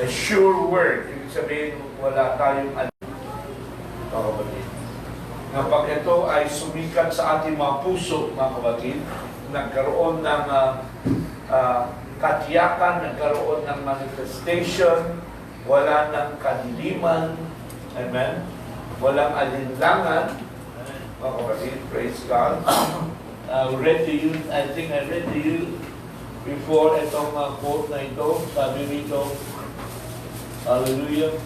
A sure word. Ibig sabihin, wala tayong mga kapatid. Kapag ito ay sumikat sa ating mga puso, mga kapatid, nagkaroon ng katiyakan, nagkaroon ng manifestation, wala ng kadiliman, amen? Walang alinlangan, mga kapatid, praise God. Read to you, I think I read to you before itong quote na ito, sabi rito, hallelujah.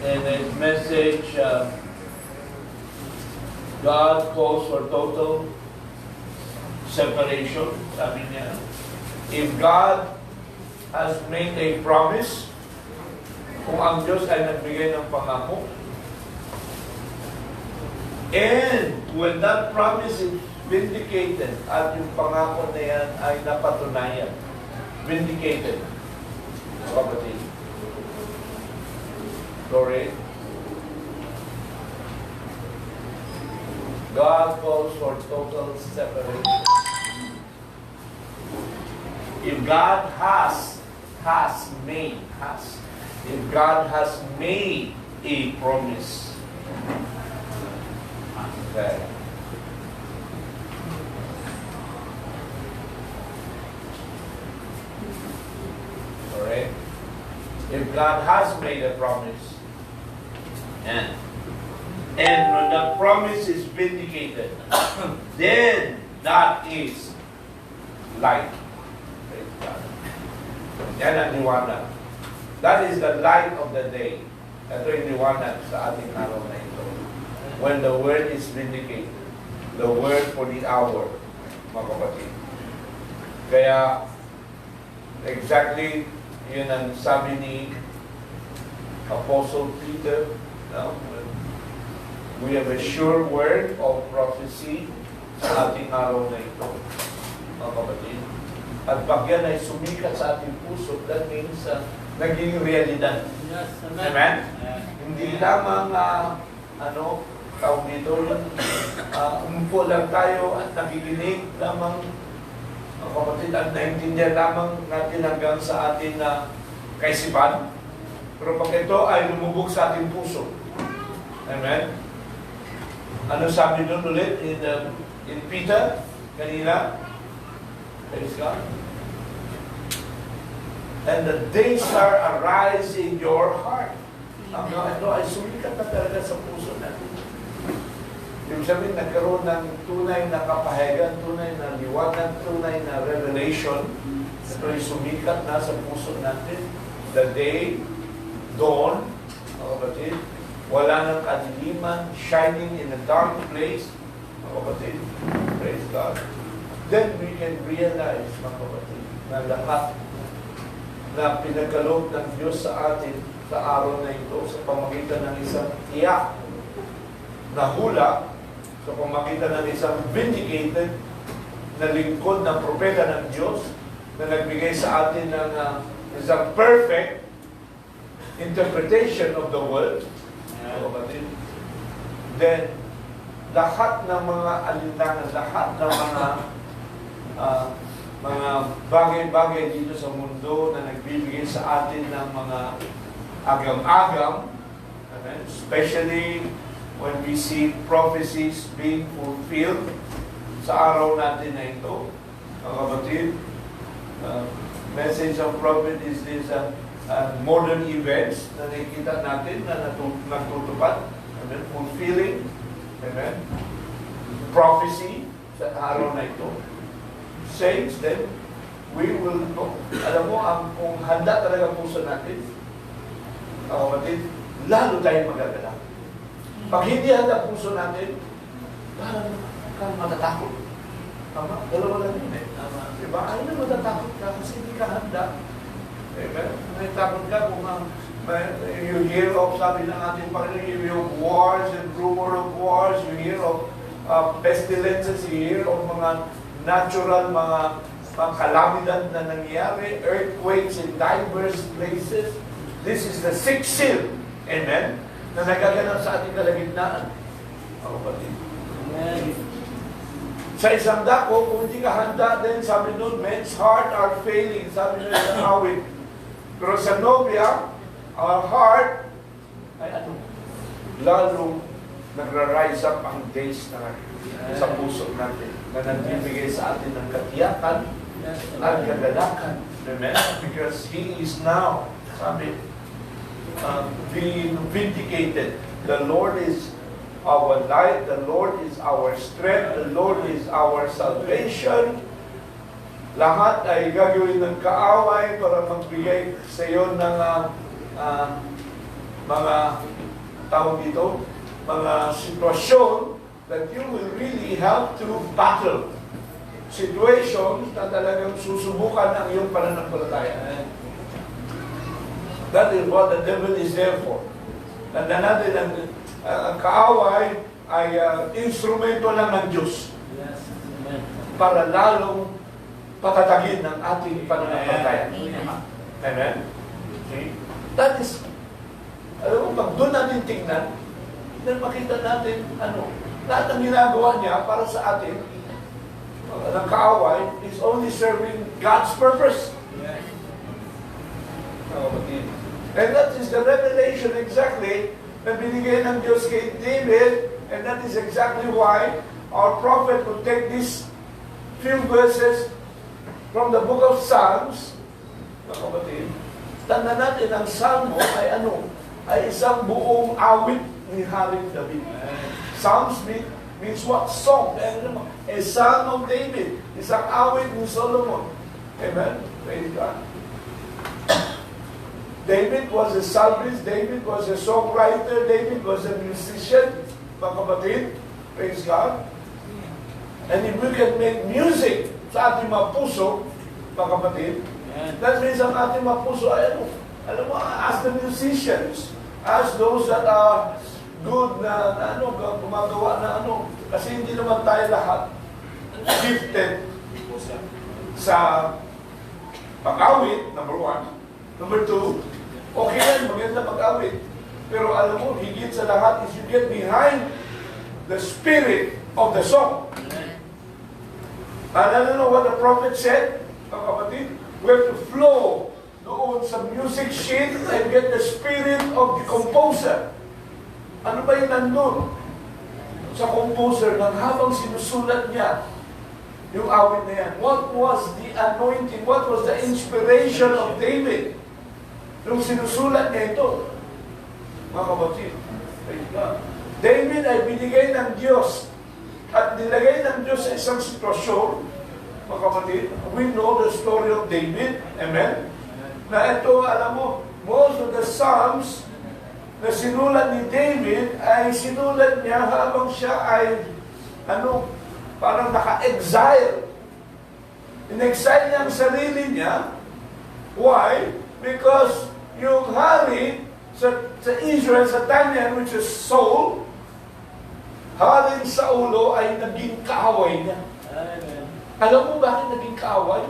And his message, God calls for total separation, sabi niya. If God has made a promise, kung ang Diyos ay nagbigay ng pangako, and when that promise is vindicated, at yung pangako na yan ay napatunayan, vindicated, kapatid. Glory. God calls for total separation. If God has made a promise, okay. Alright? If God has made a promise, and when the promise is vindicated, then that is light. Praise God. Yan ang liwanag. That is the light of the day. Ito yung liwanag sa ating araw na ito. When the word is vindicated, the word for the hour, mga kapatid. Kaya, exactly, yun ang sabi ni Apostle Peter, no? We have a sure word of prophecy sa ating araw na ito, mga kapatid. At pag yan ay sumikat sa ating puso, that means naging realidad. Yes, amen? Amen? Hindi lamang, tawag dito, umpo lang tayo at nakikinig lamang, mga kapatid, at naintindihan lamang natin hanggang sa ating kaisipan. Pero pag ito ay lumubog sa ating puso, amen? Ano sabi doon ulit in Peter kanina? Praise God. And the day star arise in your heart. Ito ay sumikat na talaga sa puso natin. Ibig sabihin, nagkaroon ng tunay na kapahayagan, tunay na liwanag, tunay na revelation. Ito ay sumikat na sa puso natin. The day, dawn, mga kapatid, wala ng kadiliman, shining in a dark place, mga kapatid, praise God. Then we can realize, mga kapatid, na lahat na pinagkaloob ng Diyos sa atin sa araw na ito sa pamagitan ng isang tiyak na hula, sa pamagitan ng isang vindicated na lingkod ng propeta ng Diyos na nagbigay sa atin ng isang perfect interpretation of the word, kapatid. Then, lahat ng mga alinlangan, lahat ng mga bagay-bagay dito sa mundo na nagbibigay sa atin ng mga agam-agam, especially when we see prophecies being fulfilled sa araw natin na ito, mga kapatid. Message of prophet is this modern events na nakikita natin na nagtutupad. Amen? Fulfilling. Amen? Prophecy sa araw na ito. Saints, then, we will know. Alam mo, kung handa talaga puso natin, kapatid, lalo tayong magagalak. Pag hindi handa puso natin, parang matatakot. Tama? Dalawa lang yun eh. Diba? Ay na matatakot ka kasi hindi ka handa. Amen? May takot ka kung you hear of, sabi ng ating Panginoon, you hear of wars and rumor of wars, you hear of pestilences, you hear of mga natural, mga kalamidad na nangyayari, earthquakes in diverse places. This is the sixth seal, amen, na nagaganap sa ating kalagitnaan. Ako pati. Amen. Sa isang dako, kung hindi ka handa din, sabi nun, men's heart are failing, sabi nun sa awit. Pero sa nobya, our heart ay ano, lalong nagra-rise up ang days na sa puso natin, na nagbibigay sa atin ng katiyakan at kagalakan. Amen? Because He is now, sabi, being vindicated. The Lord is our light, the Lord is our strength, the Lord is our salvation. Lahat ay gagawin ng kaaway para magbigay sa iyo ng mga tawag dito, mga sitwasyon that you will really have to battle. Situations na talagang susubukan ang iyong pananampalataya. That is what the devil is there for. Tanda natin ang kaaway ay instrumento lang ng Diyos. Yes. Amen. Para lalong patatagin ng ating pananampalataya. Amen? Okay? That is, alam mo, pag doon natin tingnan, then makita natin, lahat ng ginagawa niya para sa atin, ng kaaway, is only serving God's purpose. Yes. And that is the revelation exactly na binigay ng Diyos kay David, and that is exactly why our prophet would take these few verses from the book of Psalms. Mga kapatid, tanda natin, ang Salmo ay ay isang buong awit ni Haring David. Psalms means what? Song. A Psalm of David. Isang awit ni Solomon. Amen? Praise God. David was a psalmist, David was a songwriter, David was a musician, mga kapatid, praise God. And if we can make music sa ating mga puso, mga kapatid, that means ang ating mga puso ay alam mo, as the musicians, as those that are good na gumagawa na kasi hindi naman tayo lahat gifted sa pag-awit, number one. Number two, okay yan, maganda mag-awit. Pero alam mo, higit sa lahat is you get behind the spirit of the song. And I don't know what the prophet said, mga kapatid. We have to flow doon sa music sheet and get the spirit of the composer. Ano ba yung nandun sa composer nang habang sinusulat niya yung awit na yan? What was the anointing? What was the inspiration of David? Nung sinusulat niya ito, mga kapatid, David ay binigay ng Diyos at nilagay ng Diyos sa isang sitwasyon, mga kapatid. We know the story of David, amen? Na ito, alam mo, most of the Psalms na sinulat ni David ay sinulat niya habang siya ay, parang naka-exile. In-exile niya ang sarili niya. Why? Because yung hari sa Israel, sa time niya, which is Saul, haring Saulo ay naging kaaway niya. Amen. Alam mo bakit naging kaaway?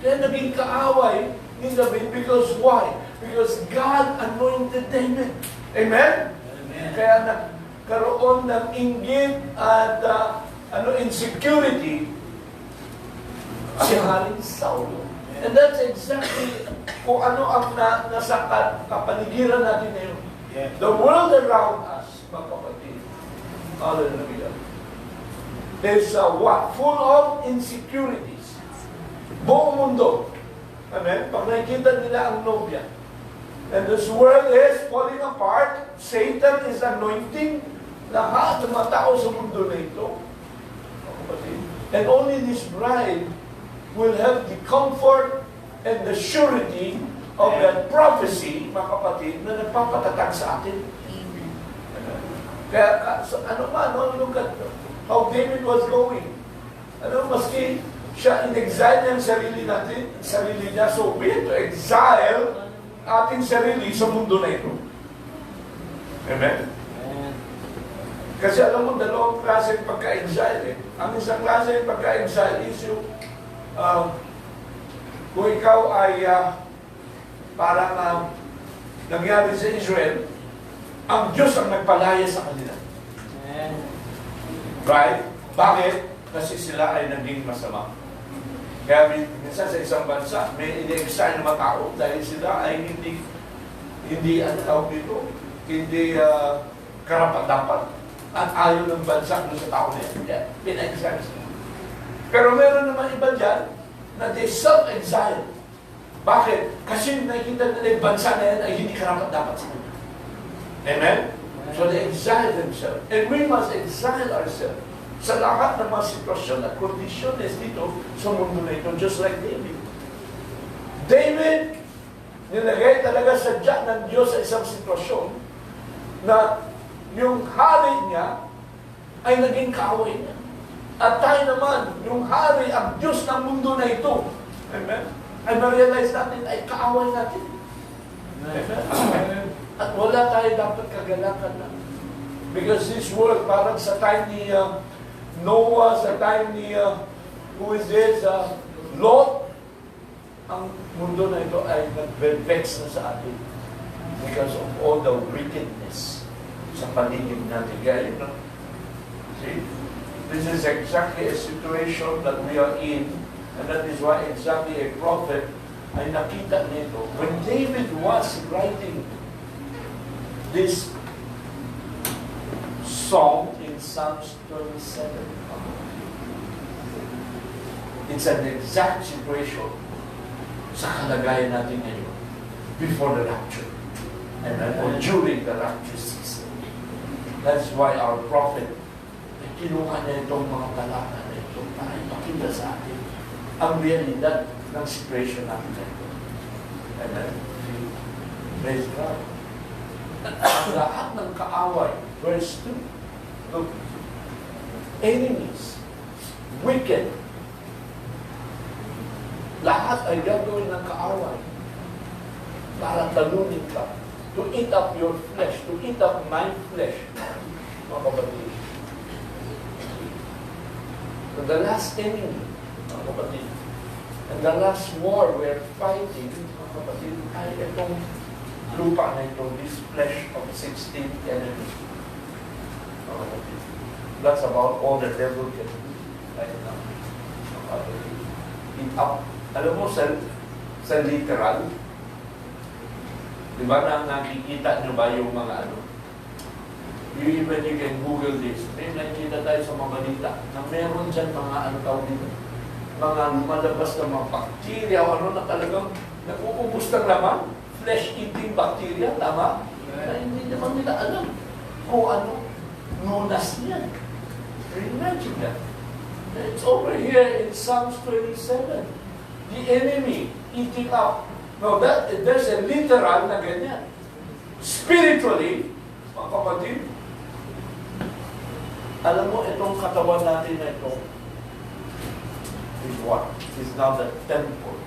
Kaya naging kaaway ni David because why? Because God anointed David. Amen? Amen. Kaya nagkaroon ng inggit at insecurity si haring Saulo. And that's exactly kung ano ang nasa kapaligiran natin ngayon. Yeah. The world around us, mga kapatid, hallelujah, is what? Full of insecurities. Buong mundo. Amen? Pag nakikita nila ang nobya. And this world is falling apart. Satan is anointing lahat ng mga tao sa mundo na ito. Mga kapatid. And only this bride will have the comfort and the surety of that prophecy, mga kapatid, na nagpapatatag sa atin. Kaya, look at how David was going. Maski siya in-exile niya ang sarili niya, so we have to exile ating sarili sa mundo na ito. Amen? Kasi alam mo, dalawang klase pagka-exile. Ang isang klase pagka-exile is yung kung ikaw ay parang nangyari sa Israel, ang Diyos ang nagpalaya sa kanila. Right? Bakit? Kasi sila ay naging masama. Kaya minsan sa isang bansa, may ini-exile na mga tao dahil sila ay hindi ano tawag dito, hindi karapat-dapat at ayaw ng bansa doon sa tao na yan. Yeah, pina-exile sila. Pero meron naman iba dyan na they self-exile. Bakit? Kasi nakikita nila yung bansa na yan ay hindi karapat-dapat sa kanila. Amen? So they exile themselves. And we must exile ourselves sa lahat ng mga sitwasyon at kondisyones dito sa mundo na ito, just like David. David, nilagay talaga sadya ng Diyos sa isang sitwasyon na yung hari niya ay naging kaaway niya. At tayo naman, yung hari, ang Diyos ng mundo na ito, amen? Ay ma-realize natin, ay kaaway natin. Amen? At wala tayo dapat kagalakan na. Because this world, parang sa time ni Noah, sa time ni, who is this, Lot, ang mundo na ito ay nag-vex na sa atin because of all the wickedness sa paligid natin. Kaya yun, see, this is exactly a situation that we are in, and that is why exactly a prophet ay nakita nito. When David was writing this song in Psalms 27, it's an exact situation sa kalagayan natin ngayon before the rapture and or during the rapture season. That's why our prophet kinuha niya itong mga talata na ito para ipakita sa atin ang realidad ng situation natin na ito. Amen? Praise God. Ang lahat ng kaaway, verse 2, look, enemies, wicked, lahat ay gagawin ng kaaway para talunin ka, to eat up your flesh, to eat up my flesh, mga kapatid. So the last enemy, mga kapatid, and the last war we're fighting, mga kapatid, ay itong lupa na ito, this flesh of 16 enemies. Mga kapatid. That's about all the devil can do right now. Mga kapatid. Eat up. Alam mo, sa literal, di ba na nakikita nyo ba yung mga ano? You can Google this. May nakikita tayo sa mga balita na meron dyan mga ano tawag dito. Mga lumalabas na mga bacteria o ano na talagang nag-uubos ng laman. Flesh-eating bacteria, tama? Na hindi naman nila alam kung ano nunas niya. Imagine that. It's over here in Psalms 27. The enemy eating up. Now, there's a literal na ganyan. Spiritually, mga kapatid, alam mo, itong katawan natin na ito is what? Is now the temple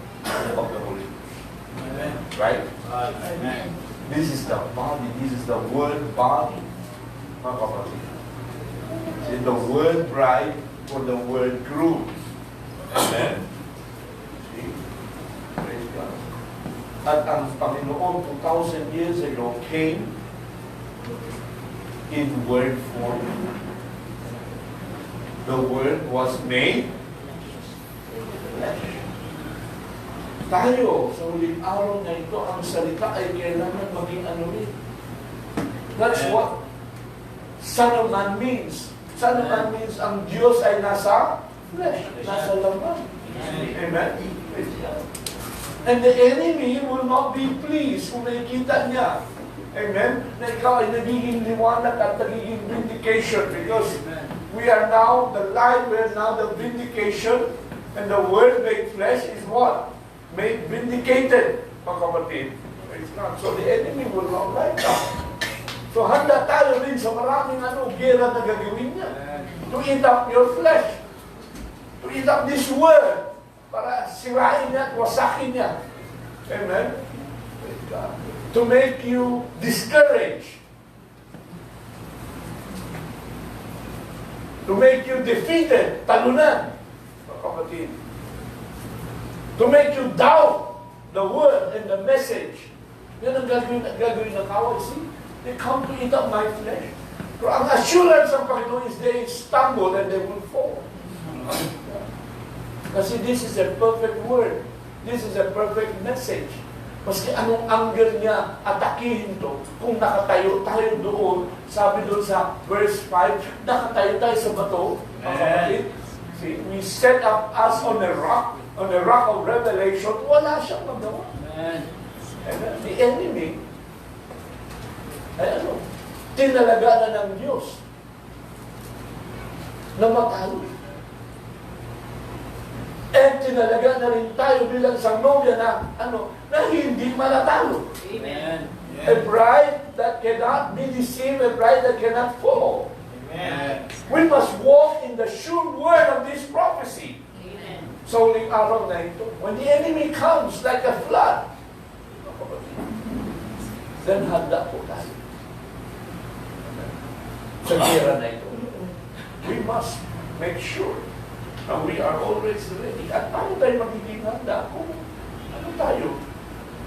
of the Holy Ghost. Amen. Right? Amen. This is the body. This is the word body. Mga kapatid. See, the word bride or the word groom. Amen. See? Praise God. At ang Panginoon 2,000 years ago came in word form. The word was made flesh. Tayo, sa huling araw na ito, ang salita ay kailangan maging ano rin. That's what Son of Man means. Son of Man means ang Diyos ay nasa flesh, nasa laman. Amen? And the enemy will not be pleased kung nakikita niya. Amen? Na ikaw ay nagiging liwanag at nagiging vindication because we are now the light, we are now the vindication, and the word made flesh is what? Made vindicated, mga kapatid. It's not. So the enemy will not like that. So handa tayo rin sa maraming gera na gagawin niya. To eat up your flesh. To eat up this word. Para sirain niya at wasakin niya. Amen? To make you discouraged. To make you defeated, talunan, mga kapatid. To make you doubt the word and the message. Yan ang gagawin ng kawal. See, they come to eat up my flesh. Pero ang assurance ng Panginoon is they stumble and they will fall. Kasi this is a perfect word. This is a perfect message. Maski anong angle niya, atakihin to. Kung nakatayo tayo doon, sabi doon sa verse 5, nakatayo tayo sa bato, mga kapatid. See, we set up us on a rock of revelation, wala siyang magawa. And the enemy, ay tinalaga na ng Diyos na matalo. And tinalaga na rin tayo bilang isang nobya na, na hindi malatalo. Amen. A bride that cannot be deceived, a bride that cannot fall. Amen. We must walk in the sure word of this prophecy. Amen. So, uling araw na ito, when the enemy comes like a flood, then handa po tayo. Sa gera na ito. We must make sure na we are always ready. At paano tayo magiging handa? Kung ano tayo?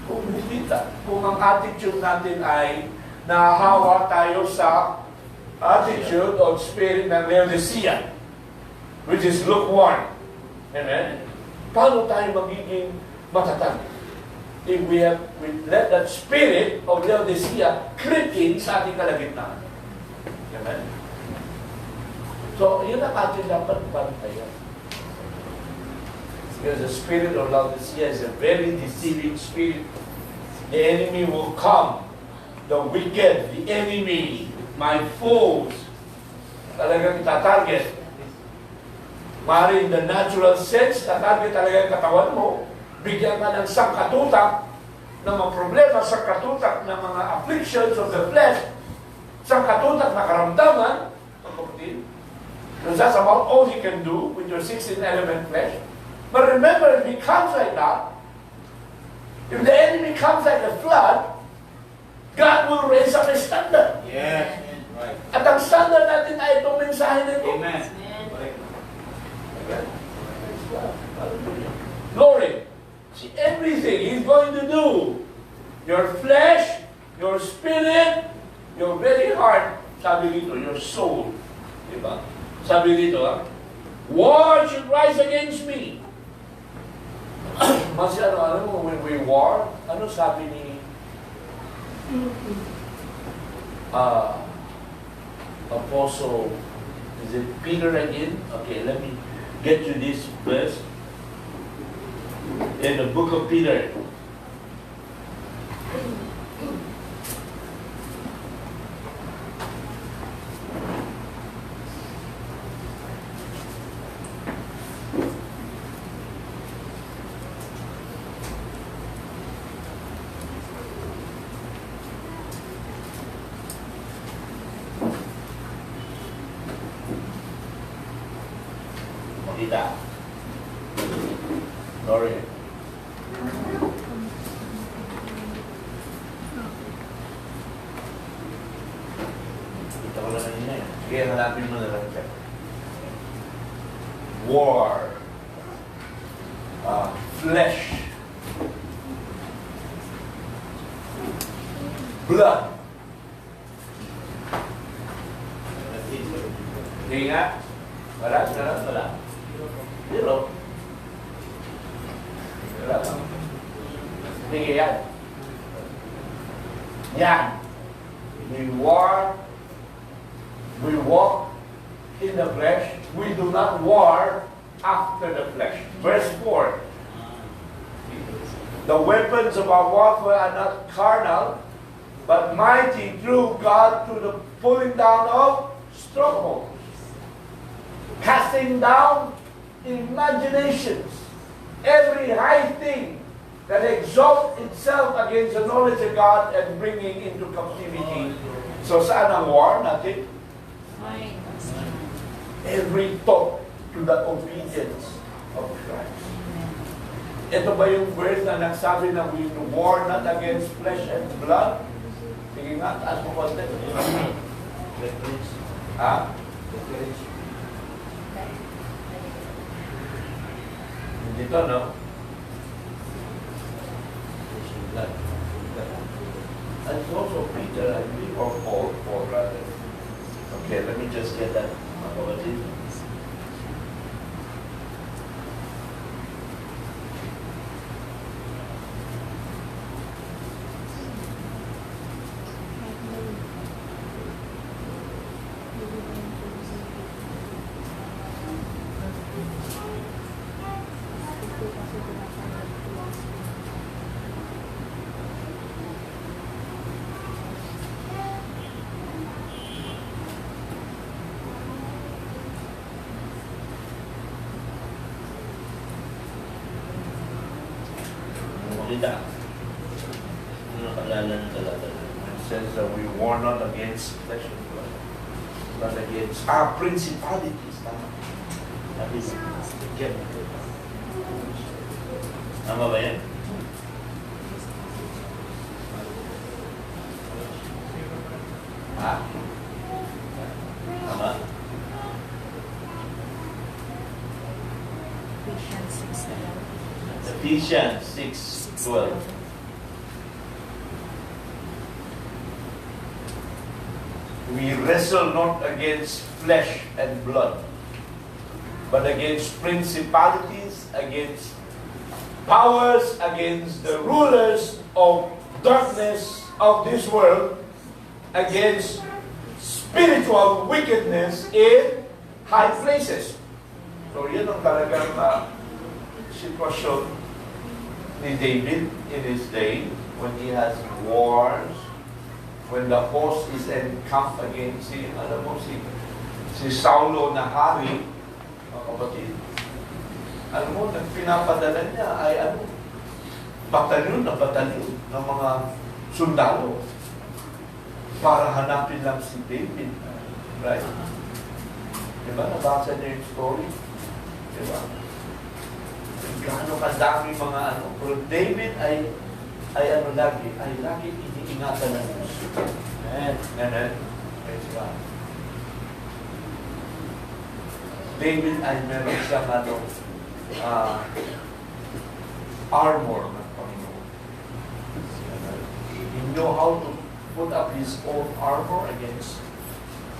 Kung hindi kung ang attitude natin ay nahahawa tayo sa attitude or spirit ng Laodicea, which is lukewarm. Amen? Paano tayo magiging matatag? If we let that spirit of Laodicea creep in sa ating kalagitnaan. Amen? So, yun ang ating dapat bantayan. Because the spirit of Laodicea is a very deceiving spirit. The enemy will come. The wicked, the enemy, my foes, talagang tatarget. Mari in the natural sense, tatarget talaga ang katawan mo, bigyan ka ng sangkatutak ng mga problema, sangkatutak ng mga afflictions of the flesh, sangkatutak na karamdaman, ang kapatid. Because that's about all he can do with your 16-element flesh. But remember, if he comes like that, if the enemy comes like a flood, God will raise up a standard. Yes. Right. At ang standard natin ay itong mensahe nito. Amen. Amen. Glory. See, everything He's going to do, your flesh, your spirit, your very heart, sabi dito, your soul. Diba? Sabi dito, war should rise against me. Mas when we war, ano sabi ni Apostle, is it Peter again? Okay, let me get you this verse. In the book of Peter. Makita. Sorry. Kita ko na kanina eh. Sige, hanapin mo na lang siya. War. Flesh. Blood. Hindi nga. Wala. Zero. Wala lang. Hindi yan. Yan. We war. We walk in the flesh. We do not war after the flesh. Verse 4. The weapons of our warfare are not carnal, but mighty through God to the pulling down of strongholds, casting down imaginations, every high thing that exalts itself against the knowledge of God and bringing into captivity. So saan ang war natin? Every thought to the obedience of Christ. Ito ba yung verse na nagsabi na we war not against flesh and blood? Sige nga, taas mo konti. Ha? Dito, no? And it's also Peter, I believe, or Paul rather. Okay, let me just get that. salita. Ano nakalala ng talata? It says that we war not against flesh and blood, but against principalities. Sabi niya. Tama ba yan? Ha? Tama? Ephesians 6:12. We wrestle not against flesh and blood, but against principalities, against powers, against the rulers of darkness of this world, against spiritual wickedness in high places. So yan ang talagang sitwasyon ni David in his day when he has wars, when the host is encamped against him. Alam mo, si Saulo na hari, mga kapatid, alam mo, nagpinapadala niya ay batalyon na batalyon ng mga sundalo para hanapin lang si David. Right? Diba? Nabasa niyo yung story? Diba? Gaano kadami mga Pero David ay lagi iniingatan ng Diyos. Amen. Praise God. David ay meron siyang armor ng Panginoon. He know how to put up his own armor against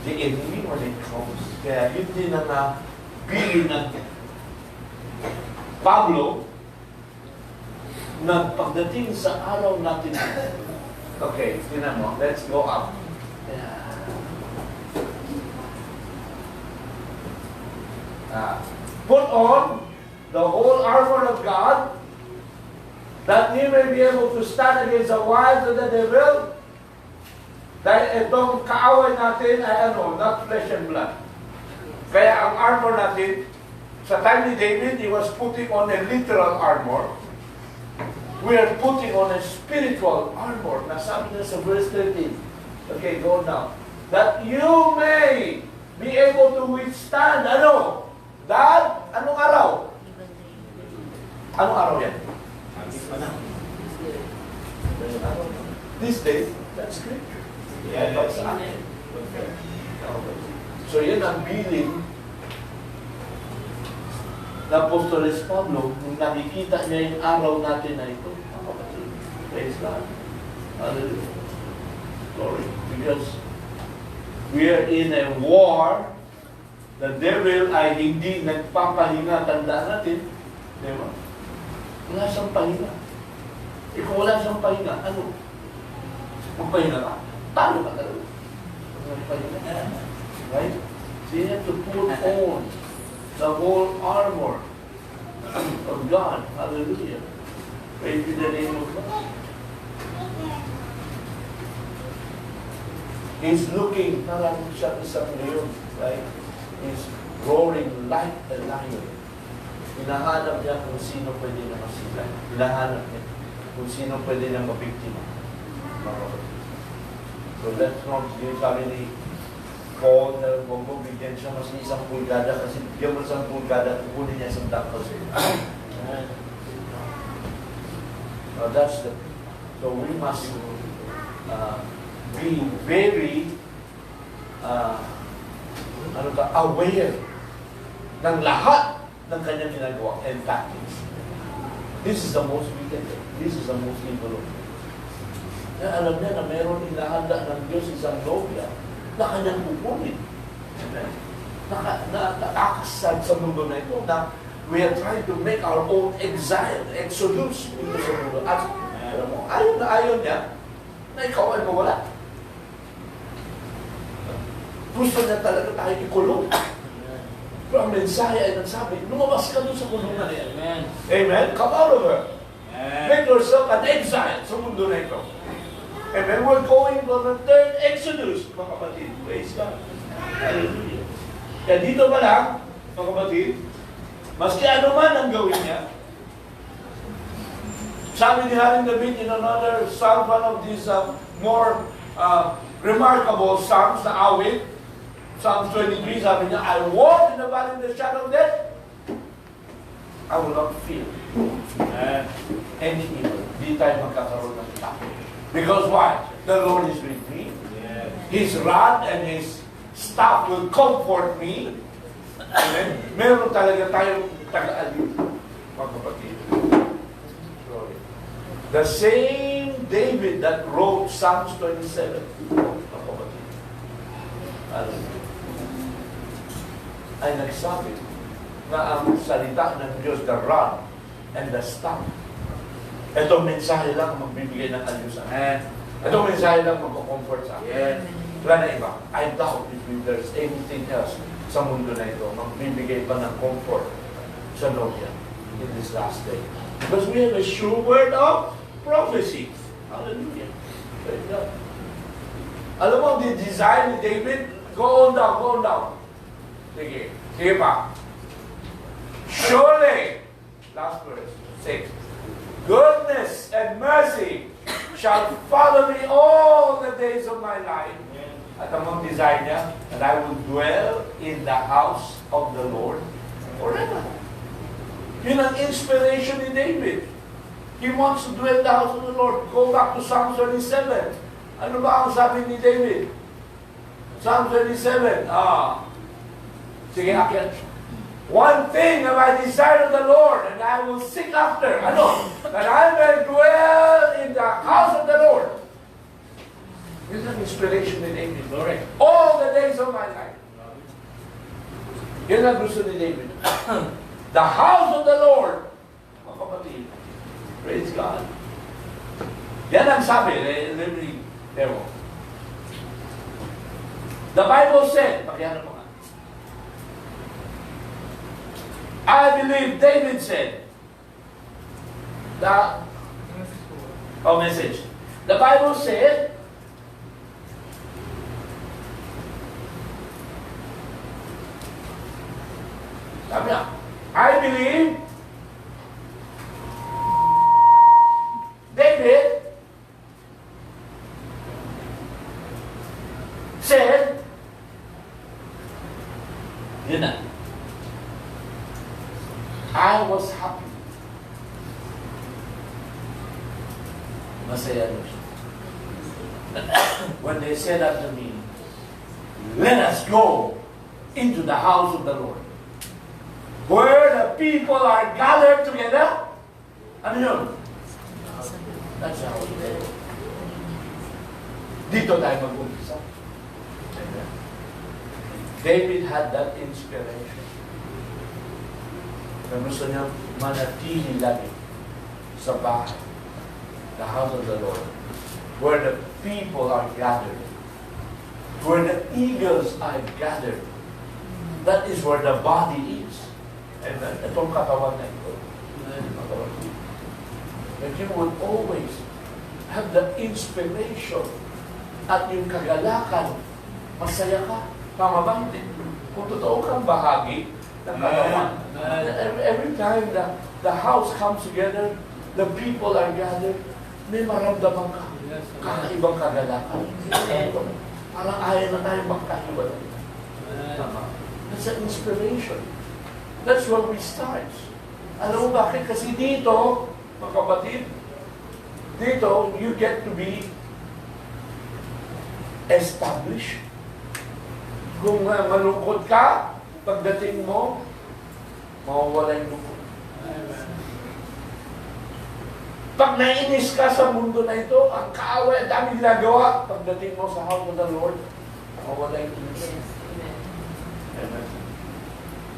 the enemy when it comes. Kaya yun din ang bilin ng Pablo na pagdating sa araw natin. Okay, tinan mo. Let's go up. Put on the whole armor of God, that ye may be able to stand against the wiles of the devil. Dahil itong kaaway natin ay not flesh and blood. Kaya ang armor natin, sa time ni David, he was putting on a literal armor. We are putting on a spiritual armor. Nasabi na sa verse 13. Okay, go now. That you may be able to withstand, that, anong araw? Anong araw yan? This day, that's scripture. Yeah. So yan ang bilin na Apostoles Pablo, nung nakikita niya yung araw natin na ito, praise God. Hallelujah. Glory. Because we are in a war. The devil ay hindi nagpapahinga. Tandaan natin. Di ba? Wala siyang pahinga. Ikaw wala siyang pahinga. Ano? Magpahinga ka. Talo ka talaga. Magpahinga. Right? So you have to put on the whole armor of God. Hallelujah. Praise be the name of God. He's looking, parang siya isang leon, right? He's roaring like a lion. Hinahanap niya kung sino pwede na masila. Hinahanap niya kung sino pwede na mabiktima. So let's not, yung sabi ni Paul, na huwag mo bigyan siya mas isang pulgada kasi bigyan mo isang pulgada, kukunin niya isang dakal sa'yo. That's the, so we must be very aware ng lahat ng kanyang ginagawa and tactics. This is the most wicked. This is the most evil. Kaya alam niya na meron inahanda ng Diyos isang nobya na kanyang kukunin. Nakakasad sa mundo na ito na we are trying to make our own exile, exodus dito sa mundo. At alam mo, ayaw niya na ikaw ay mawala. Gusto niya talaga tayo ikulong. Pero ang mensahe ay nagsabi, lumabas ka doon sa kulungan niya. Amen. Amen? Come out of her. Amen. Make yourself an exile sa mundo na ito. Amen? We're going on the third exodus, mga kapatid. Praise God. Hallelujah. Kaya dito pa lang, mga kapatid, maski ano man ang gawin niya, Sabi ni Haring David in another psalm, one of these more remarkable psalms na awit, Psalm 23, sabi niya, I walk in the valley of the shadow of death, I will not fear any evil. Di tayo magkakaroon ng takot. Because why? The Lord is with me. His rod and His staff will comfort me. Amen? Meron talaga tayong taga-alib, mga kapatid. The same David that wrote Psalms 27, mga kapatid, ay nagsabi na ang salita ng Diyos, the rod and the staff. Itong mensahe lang magbibigay ng ayusan. Itong mensahe lang magko-comfort sa akin. Wala na iba. I doubt if there's anything else sa mundo na ito magbibigay pa ng comfort sa Nokia in this last day. Because we have a sure word of prophecy. Hallelujah. Praise God. Alam mo, the design ni David, go on down. Sige. Sige pa. Surely, last verse, 6. Goodness and mercy shall follow me all the days of my life. At among design niya, and I will dwell in the house of the Lord forever. Yun ang inspiration ni David. He wants to dwell in the house of the Lord. Go back to Psalm 27. Ano ba ang sabi ni David? Psalm 27. Sige, akyat. One thing have I desired of the Lord, and I will seek after. Ano? That I may dwell in the house of the Lord. This is an inspiration ni David. Glory. All the days of my life. Yan ang gusto ni David. The house of the Lord. Mga kapatid. Praise God. Yan ang sabi. The Bible said, pakihan mo nga. I believe David said, message. The Bible said, sabi niya, I believe David said, yun na, I was happy. Masaya na siya. When they said unto me, let us go into the house of the Lord, where the people are gathered together. Ano yun? That's how we live. Dito tayo mag-umpisa. David had that inspiration. Na gusto niya manatili lagi sa bahay, the house of the Lord, where the people are gathered, where the eagles are gathered. That is where the body is. And itong katawan na ito, that you would always have the inspiration at yung kagalakan, masaya ka, tama ba? Kung totoo kang bahagi ng katawan, every time the house comes together, the people are gathered, may maramdaman ka, kakaibang kagalakan. Parang ayaw na tayo magkahiwalay. That's an inspiration. That's where we start. Alam mo bakit? Kasi dito, mga kapatid, dito, you get to be established. Kung malungkot ka, pagdating mo, mawawala yung lungkot. Pag nainis ka sa mundo na ito, ang kaaway, ang daming ginagawa, pagdating mo sa house of the Lord, mawawala yung inis. Amen.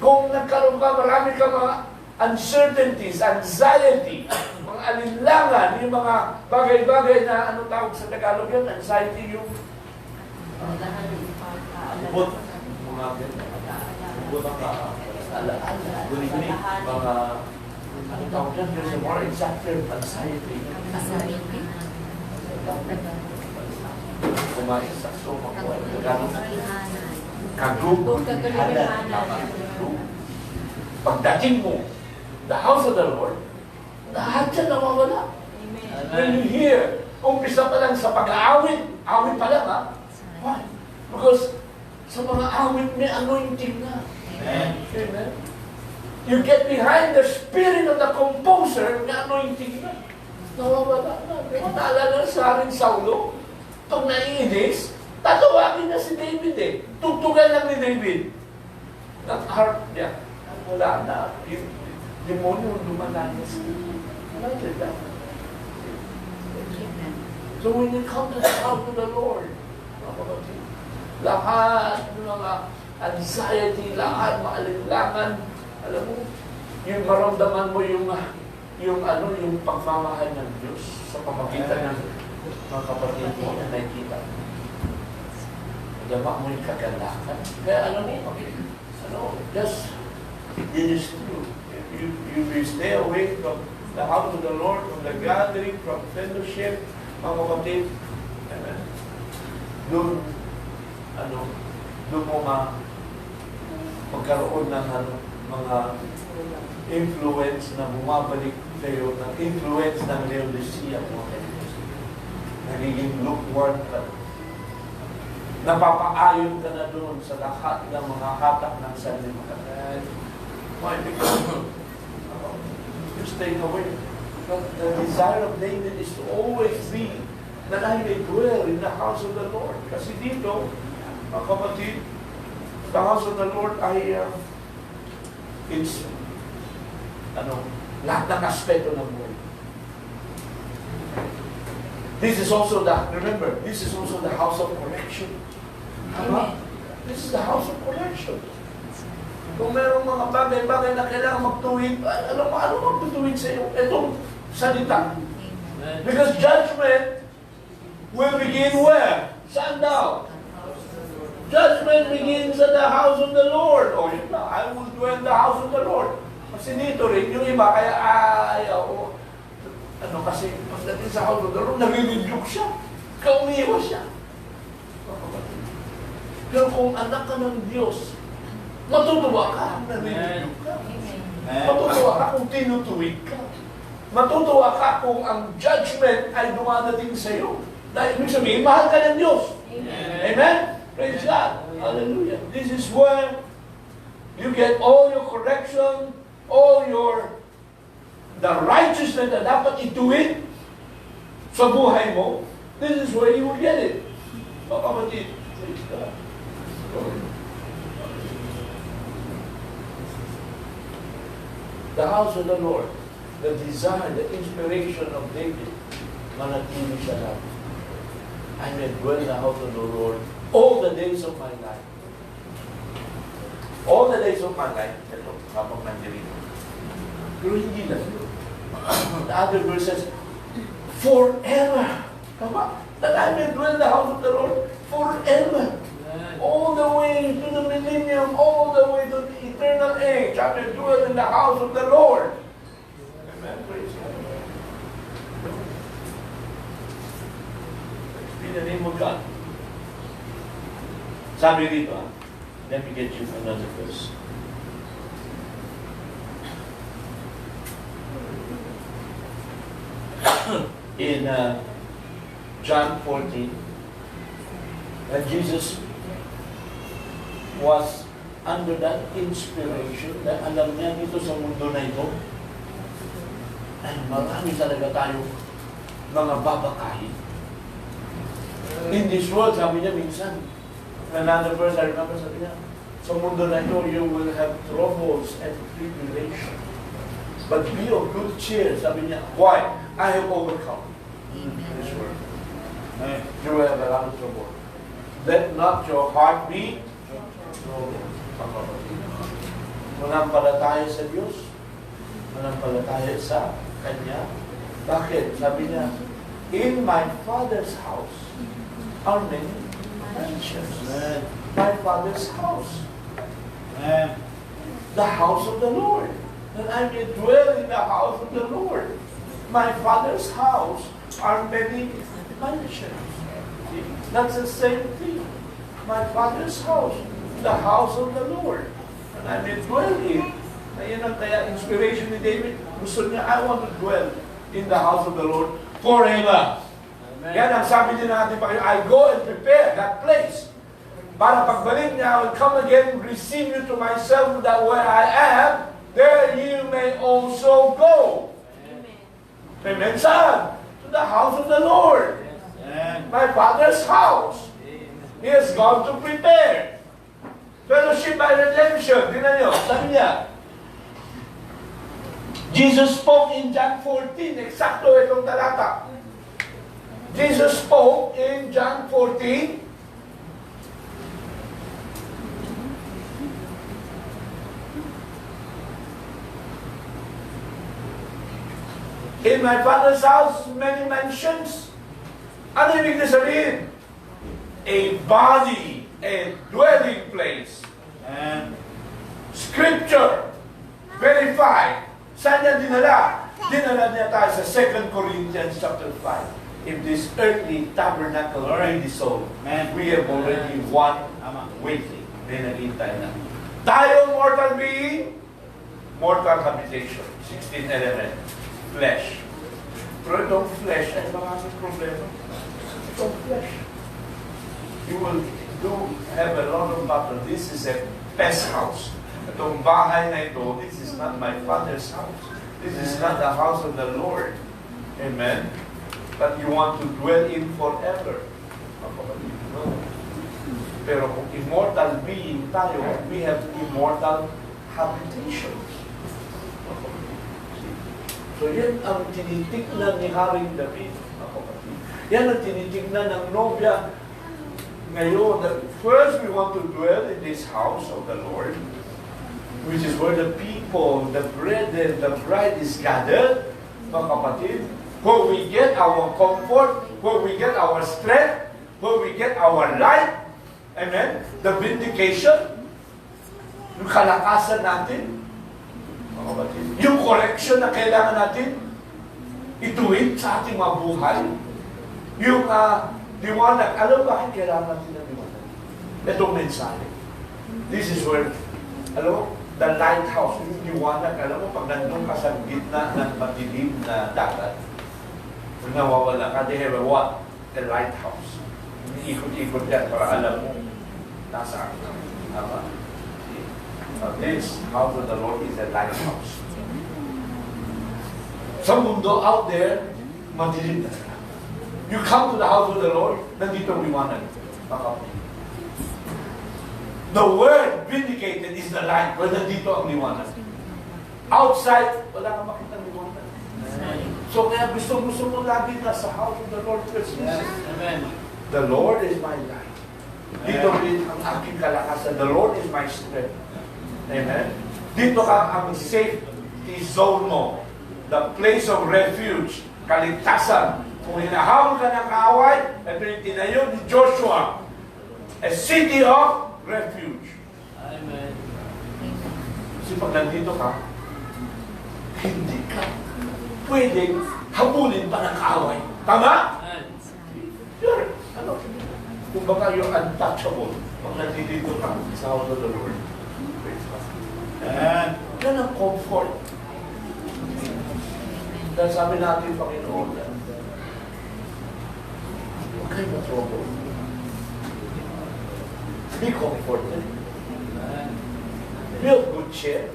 Kung nagkaroon ka, marami ka mga uncertainties, anxiety, mga alinlangan, yung mga bagay-bagay na ano tawag sa Tagalog yun, anxiety yung ubot, mga ubot ang guni-guni, mga ano tawag yan, there's a more exact term, anxiety. Kumain sa sumang ko, kagrupo, pagdating mo, the house of the Lord, lahat siya nawawala. When you hear, umpisa pa lang sa pag-aawit, awit pa lang ha? Why? Because sa mga awit may anointing na. Amen. You get behind the spirit of the composer, may anointing na. Nawawala na. Naalala sa akin, Saulo, pag naiinis, tatawagin na si David eh. Tugtugan lang ni David. Ang heart niya, wala na. Yung demonyo lumalanas. Wala na. So when you come to the house of the Lord, lahat ng mga anxiety, lahat mga alinlangan, alam mo, yung maramdaman mo yung pagmamahal ng Diyos sa pamagitan ng mga kapatid mo na nakikita. Dama mo yung kagalakan. Kaya just, it is true. You will stay away from the house of the Lord, from the gathering, from fellowship, mga kapatid. Amen. Doon mo magkaroon ng mga influence na bumabalik kayo, ng influence ng Laodicea mo. Nagiging lukewarm ka. Napapaayon ka na doon sa lahat ng mga hatak ng sanlibutan. Why? Because you stay away. But the desire of David is to always be that I may dwell in the house of the Lord. Kasi dito, mga kapatid, the house of the Lord it's lahat ng aspeto ng buhay. This is also this is also the house of correction. This is the house of correction. Kung merong mga bagay-bagay na kailangan magtuwid, ano magtutuwid sa iyo? Itong salita. Because judgment will begin where? Saan daw? Judgment begins at the house of the Lord. O yun na, I will dwell in the house of the Lord. Kasi dito rin, yung iba, kaya ayaw. Kasi pagdating sa house of the Lord, nag-rebuke siya. Kaumiwas siya. Pero kung anak ka ng Diyos, matutuwa ka, nag-rebuke ka. Matutuwa ka kung tinutuwid ka. Matutuwa ka kung ang judgment ay dumadating sa iyo. Dahil ibig sabihin, mahal ka ng Diyos. Amen? Praise God. Hallelujah. This is where you get all your correction, the righteousness na dapat ituwid sa buhay mo. This is where you will get it. Mga kapatid, praise God. The house of the Lord, the desire, the inspiration of David, manatili siya lang. I may dwell in the house of the Lord all the days of my life. All the days of my life. Ito, habang nandirito. Pero hindi lang. The other verse says, forever. Tama? That I may dwell in the house of the Lord forever. All the way to the millennium, all the way to the eternal age. I may dwell in the house of the Lord. Amen. Praise God. In the name of God. Sabi dito, let me get you another verse. In John 14, when Jesus was under that inspiration, na alam niya dito sa mundo na ito, ay marami talaga tayo mga babakahin. In this world, sabi niya minsan, another verse I remember, sabi niya, sa mundo na ito, you will have troubles and tribulation. But be of good cheer, sabi niya. Why? I have overcome this world. You will have a lot of trouble. Let not your heart be troubled. Manampalataya sa Diyos. Manampalataya sa Kanya. Bakit? Sabi niya, in my Father's house are many mansions. My Father's house. The house of the Lord. And I may dwell in the house of the Lord. My Father's house are many mansions. See? That's the same thing. My Father's house, the house of the Lord. And I may dwell in. Ayan ang kaya inspiration ni David. Gusto niya, I want to dwell in the house of the Lord forever. Amen. Yan ang sabi din natin, Panginoon, I go and prepare that place. Para pagbalik niya, I will come again, receive you to myself, that where I am, there you may also go. Amen. Saan? To the house of the Lord. My Father's house. He has gone to prepare. Fellowship by redemption. Tingnan nyo, sabi niya, Jesus spoke in John 14. Eksakto itong talata. Jesus spoke in John 14. In my Father's house, many mansions. Ano ibig na sabihin? A body, a dwelling place. And Scripture, verified. Saan niya dinala? Dinala niya tayo sa 2 Corinthians chapter 5. If this earthly tabernacle already sold, we have already won waiting. May naghintay na. Tayo, mortal being, mortal habitation. 16 element. Flesh. Pero itong flesh ay maraming problema. Itong flesh. You will have a lot of battle. This is a pest house. Itong bahay na ito, this is not my Father's house. This is not the house of the Lord. Amen? That you want to dwell in forever. No. Pero kung immortal being tayo, we have immortal habitations. So yan ang tinitignan ni Haring David. Yan ang tinitignan ng nobya ngayon. That first, we want to dwell in this house of the Lord, which is where the people, the brethren, the bride is gathered, mga kapatid, where we get our comfort, where we get our strength, where we get our life, amen, the vindication, yung kalakasan natin, mga kapatid, yung correction na kailangan natin ituwid sa ating mga buhay, yung liwanag. Alam bakit kailangan natin ng liwanag? Itong mensahe. This is where, alam mo, the lighthouse, yung liwanag, alam mo, pag nandun ka sa gitna ng madilim na dagat, kung nawawala ka, they have a what? A lighthouse. Ikot-ikot yan para alam mo nasaan ka. Tama? This house of the Lord is a lighthouse. Sa mundo out there, madilim na sila. You come to the house of the Lord, nandito ang liwanag. The word vindicated is the light, where nandito ang liwanag. Outside, wala kang makita ng liwanag. So kaya gusto mo lagi na sa house of the Lord Christmas. Amen. The Lord is my light. Dito rin ang aking kalakasan. The Lord is my strength. Amen. Dito ka ang safety zone mo. The place of refuge. Kaligtasan. Kung hinahamon ka ng kaaway, ito yung tinayo ni Joshua. A city of refuge. Amen. Kasi pag nandito ka, hindi ka pwedeng habulin pa ng kaaway. Tama? You're, kung baka you're untouchable pag nandito ka sa house of the Lord. Yan ang comfort. Dahil sabi natin, Panginoon, huwag kayo ma-trouble. Be comforted. Be of good cheer.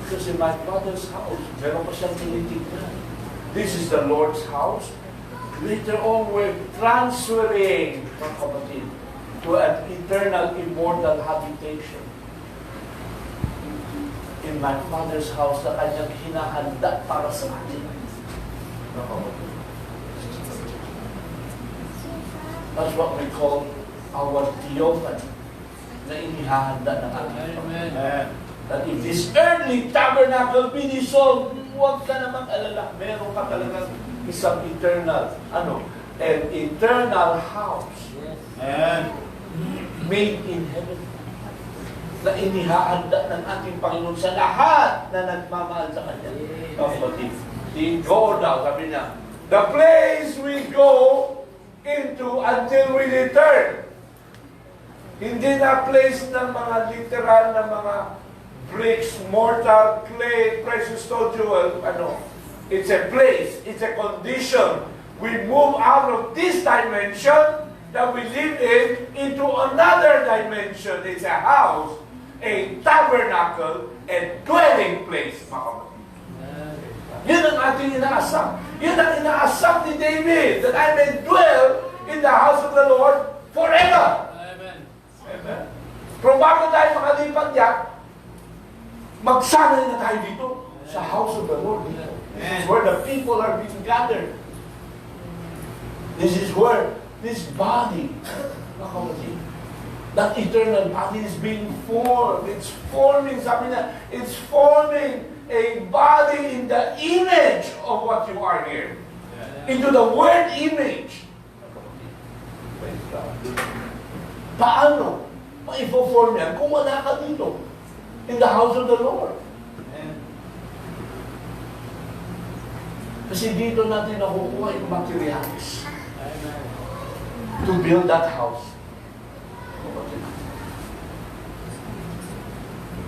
Because in my Father's house, meron pa siyang tinitignan. This is the Lord's house. Later on, we're transferring, mga kapatid, to an eternal, immortal habitation. In my Father's house na kanyang hinahanda para sa atin. Mga kapatid. That's what we call our theophany na inihahanda ng ating Panginoon. That if this earthly tabernacle be dissolved, huwag ka namang alala. Meron ka talagang isang eternal, an eternal house. And made in heaven. Na inihahanda ng ating Panginoon sa lahat na nagmamahal sa Kanya. Kapatid, go daw, sabi niya, the place we go into until we return. Hindi na place ng mga literal na mga bricks, mortar, clay, precious stone, jewel, It's a place. It's a condition. We move out of this dimension that we live in into another dimension. It's a house, a tabernacle, a dwelling place, mga kapatid. Yun ang ating inaasam. Yun ang inaasam ni David, that I may dwell in the house of the Lord forever. Amen. Amen. Pero bago tayo makalipat yan, magsanay na tayo dito sa house of the Lord. This is where the people are being gathered. This is where this body, that eternal body is being formed. It's forming, sabi na, it's forming a body in the image of what you are here. Into the word image. Paano ma-form yan kung wala ka dito? In the house of the Lord. Kasi dito natin nakukuha yung materials to build that house.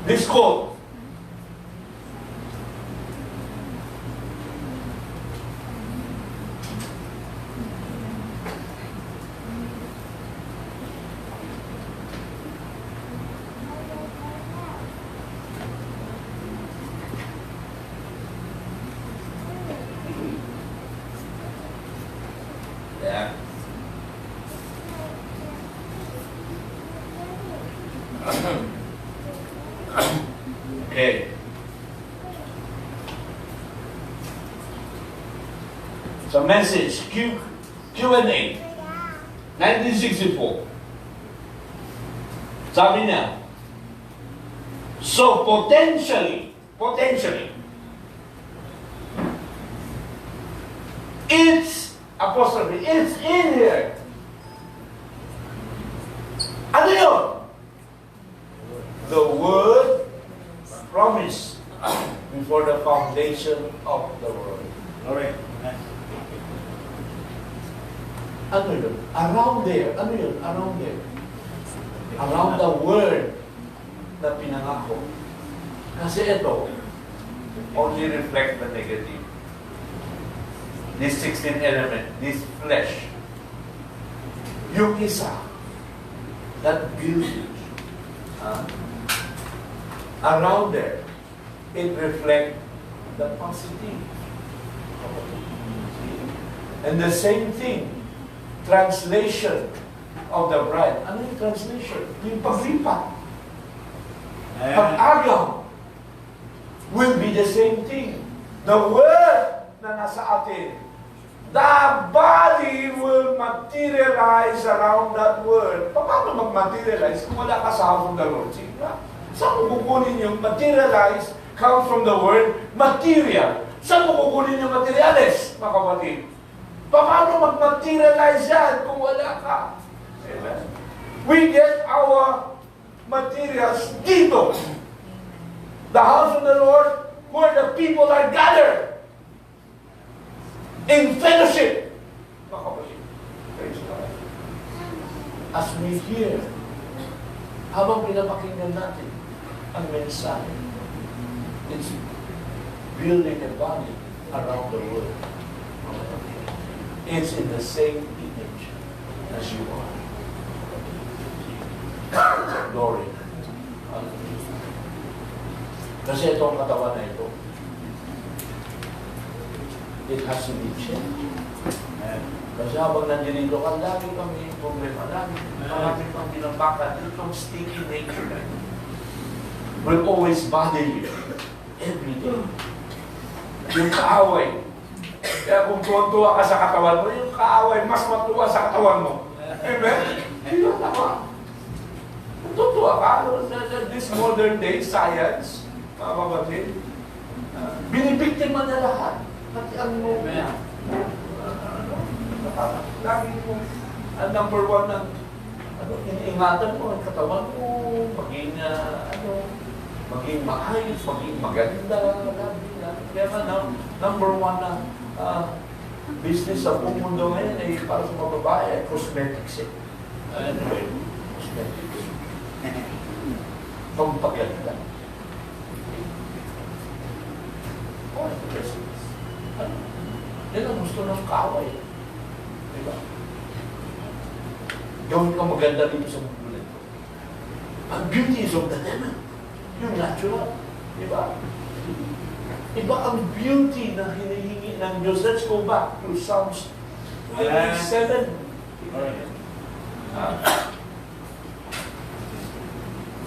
This quote. Yeah. Okay. So message Q&A 1964. Sabi niya, so potentially, it's apostrophe, it's in here. Ano yun? The word promised before the foundation of the world. Glory. Ano yun? Around there. Ano yun? Around there. Around the word na pinangako. Kasi ito, only reflect the negative. This 16th element, this flesh. Yung isa, that beauty, around there, it reflects the positive. And the same thing, translation of the bride. Ano yung translation? Yung paglipat. Pag-agaw will be the same thing. The word na nasa atin, the body will materialize around that word. Paano mag-materialize kung wala ka sa house of the Lord? Saan mo kukunin yung materialize comes from the word material. Saan mo kukunin yung materials, mga kapatid? Paano mag-materialize yan kung wala ka? Amen. We get our materials dito. The house of the Lord, where the people are gathered in fellowship. Mga kapatid, praise God. As we hear, habang pinapakinggan natin ang mensahe, it's building a body around the world. It's in the same image as you are. Glory. Kasi itong katawan na ito, it has to be changed. Kasi habang nandito ka, lagi kami problema, lagi kang binabakan, itong sticky nature na ito will always bother you every day. Yung kaaway. Kaya kung tuwa ka sa katawan mo, yung kaaway mas matuwa sa katawan mo. Amen? Hindi yun tama. Kung tutuwa ka, this modern day science, mga kapatid, binibiktima na lahat. Pati ang mo. Lagi mo, number one ng iniingatan mo ang katawan mo, maging maayos, maging maganda. Kaya nga, number one na business sa buong mundo ngayon ay para sa mga babae ay cosmetics. Anyway, cosmetics. Pampaganda. Ano? Yan ang gusto ng kaaway. Diba? Gawin ka maganda dito sa mundo na ito. Ang beauty is of the devil. Yung natural. Diba? Iba ang beauty na hinihingi ng Diyos. Let's go back to Psalms 27.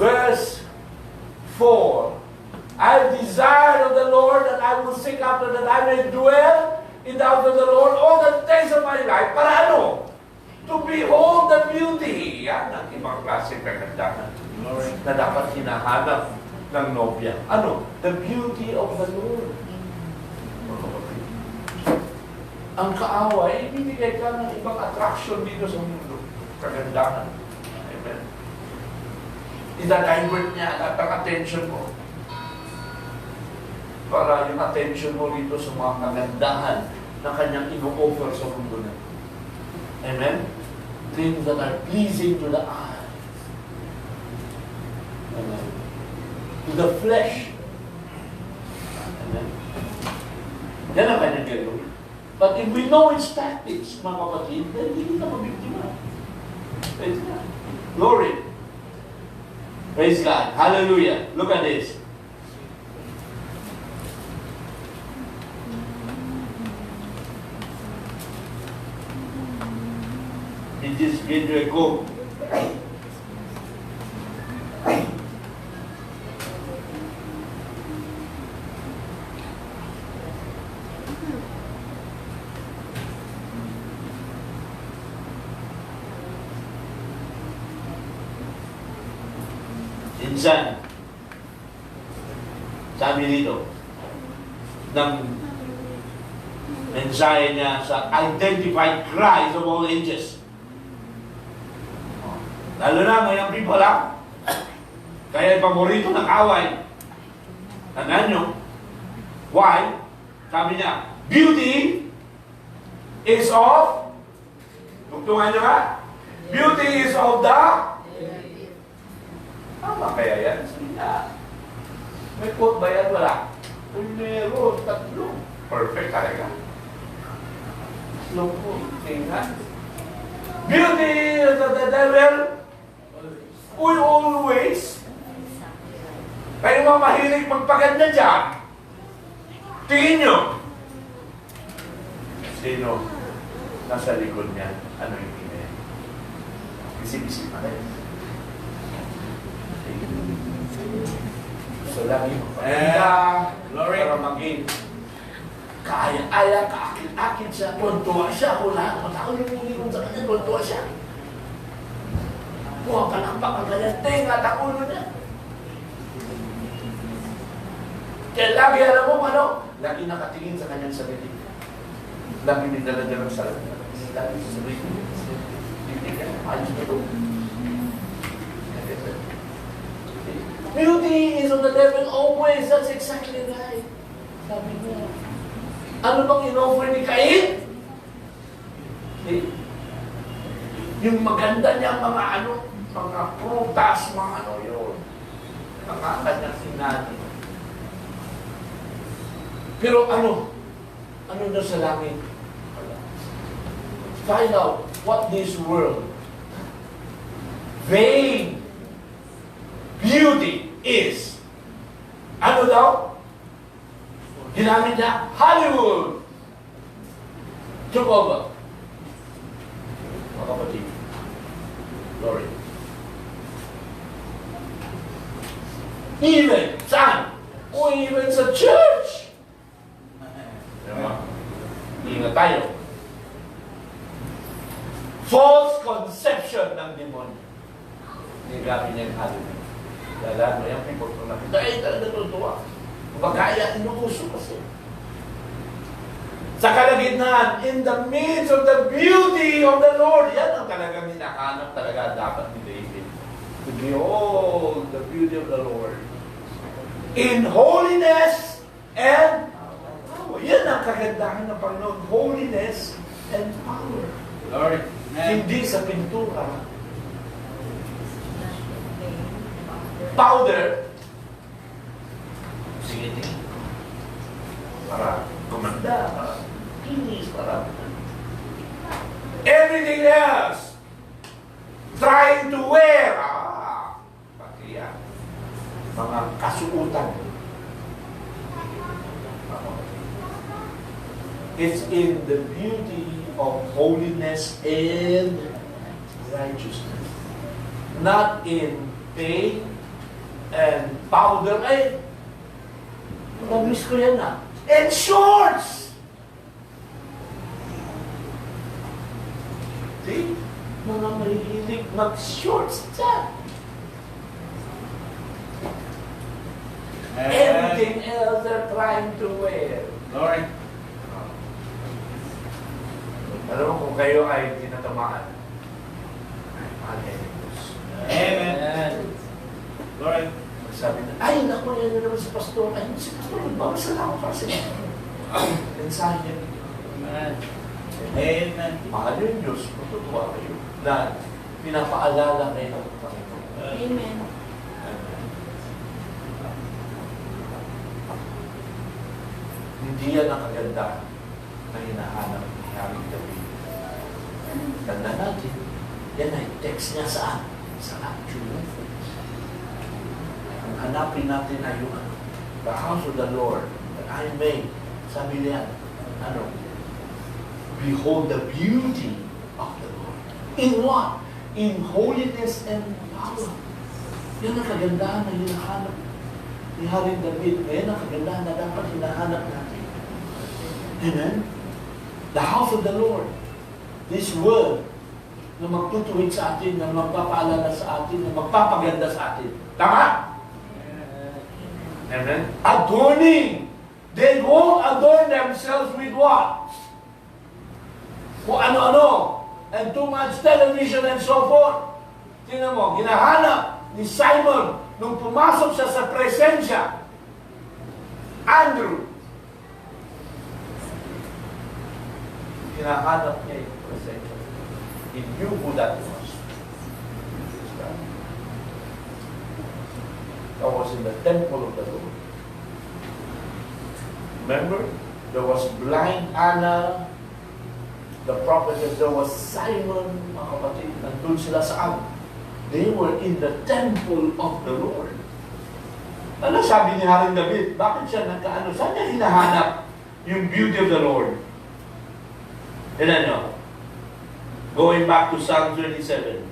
Verse 4. I desire of the Lord that I will seek after, that I may dwell in the house of the Lord all the days of my life. Para ano? To behold the beauty. Yan ang ibang klase kagandahan na dapat hinahanap ng nobya. Ano? The beauty of the Lord. Ang kaaway, bibigay ka ng ibang attraction dito sa mundo. Kagandahan. Amen. Ida-divert niya at ang attention mo. Para yung attention mo dito sa mga kagandahan na kanyang i-offer sa mundo na. Amen? Things that are pleasing to the eye. Amen. To the flesh. Amen. Yan ang kanyang gagawin. But if we know its tactics, mga kapatid, then hindi ka mabiktima. Praise God. Glory. Praise God. Hallelujah. Look at this. It is going to go. Minsan, sabi dito, ng mensahe niya sa identified cries of all ages. Lalo na ngayong people lang. Kaya paborito ng away. Tandaan nyo. Why? Sabi niya, beauty is of, tugtungan nyo ba? Beauty is of the, tama kaya yan? Sabi niya, may quote ba yan? Wala. Meron, tatlo. Perfect talaga. Slow po. Tingnan. Beauty is of the devil will always. Kayo mga mahilig magpaganda dyan. Tingin nyo. Sino nasa likod niya? Ano yung ina? Isip-isip pa rin. So lang yung paganda para maging kaya-aya, kaakit-akit siya, tuntua siya, kung lahat matakaw yung ulit sa kanya, tuntua siya. Buha ka ng pagkaganyang tenga at ang ulo niya. Kaya lagi alam mo ano? Lagi nakatingin sa kanyang sarili. Lagi nidala niya ng sarili. Lagi sa sarili. Hindi ka, ayos na ito. Beauty is of the devil always. That's exactly right. Sabi niya. Ano bang in-offer ni Cain? Yung maganda niya mga ano, mga prutas, mga ano yun. Mga kanyang sinani. Pero ano? Ano na sa langit? Find out what this world, vain beauty is. Ano daw? Ginamit niya, Hollywood. Took over. Mga kapatid. Glory. Even, saan? O even sa church. Ingat tayo. False conception ng demonyo. Nigamit niya yung Hollywood. Lalo yung people kung nakita, ay talaga tutuwa. Bagaya, inuuso kasi. Sa kalagitnaan, in the midst of the beauty of the Lord, yan ang talagang hinahanap talaga dapat ni David. To behold the beauty of the Lord. In holiness and power. Yan ang kagandahan ng Panginoon. Holiness and power. Lord, hindi sa pintura. Powder. Sige, para gumanda. maganda, parang kinis, parang everything else, trying to wear, pati yan, mga kasuutan. It's in the beauty of holiness and righteousness. Not in paint and powder. Ay, nag-miss ko yan na. And shorts! See? Mga mahihilig mag-shorts dyan. Everything else they're trying to wear. Lord. Alam mo kung kayo ay tinatamaan, ay mahal enemies. Amen. Lord. Sabi na, ay, naku, yan na naman si Pastor. Ay, si Pastor, babasa lang ako para sa inyo. Mensahe. Amen. Amen. Mahal yung Diyos, matutuwa kayo na pinapaalala kayo ng Panginoon. Amen. Hindi yan ang kagandahan na hinahanap ni Haring David. Tanda natin, yan ay text niya saan? Sa actual. Ang hanapin natin ay yung the house of the Lord, that I may, sabi niya, behold the beauty of the Lord. In what? In holiness and power. Yan ang kagandahan na hinahanap ni Haring David. Yan ang kagandahan na dapat hinahanap natin. Amen? The house of the Lord. This word na magtutuwid sa atin, na magpapaalala sa atin, na magpapaganda sa atin. Tama? Amen? Adorning. They won't adorn themselves with what? Kung ano-ano. And too much television and so forth. Tingnan mo, hinahanap ni Simon nung pumasok siya sa presensya. Andrew. Hinahanap niya yung presensya. He knew who that was. That was in the temple of the Lord. Remember? There was blind Anna, the prophetess, there was Simon, mga kapatid, nandun sila saan? They were in the temple of the Lord. Ano sabi ni Haring David? Bakit siya nagkaano? Saan niya hinahanap yung beauty of the Lord? And ano? Going back to Psalm 37.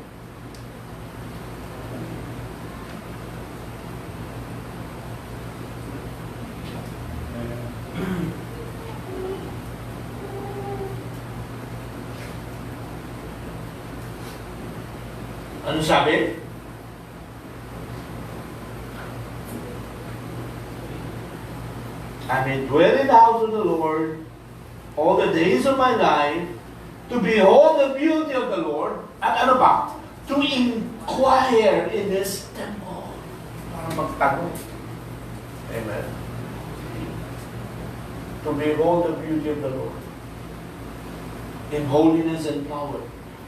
Ano sabi? I may dwell in the house of the Lord all the days of my life, to behold the beauty of the Lord, at ano ba? To inquire in His temple. Para magtanong. Amen. To behold the beauty of the Lord in holiness and power.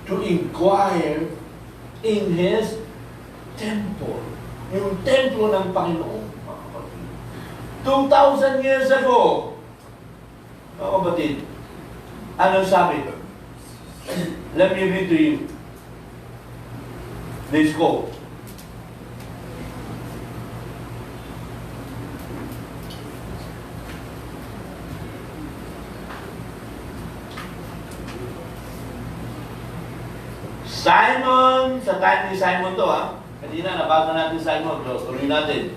To inquire in His temple. Yung templo ng Panginoon. 2,000 years ago, mga kapatid, anong sabi? Let me read to you this quote. Simon, sa time ni Simon to kanina nabasa natin Simon, tuloy natin.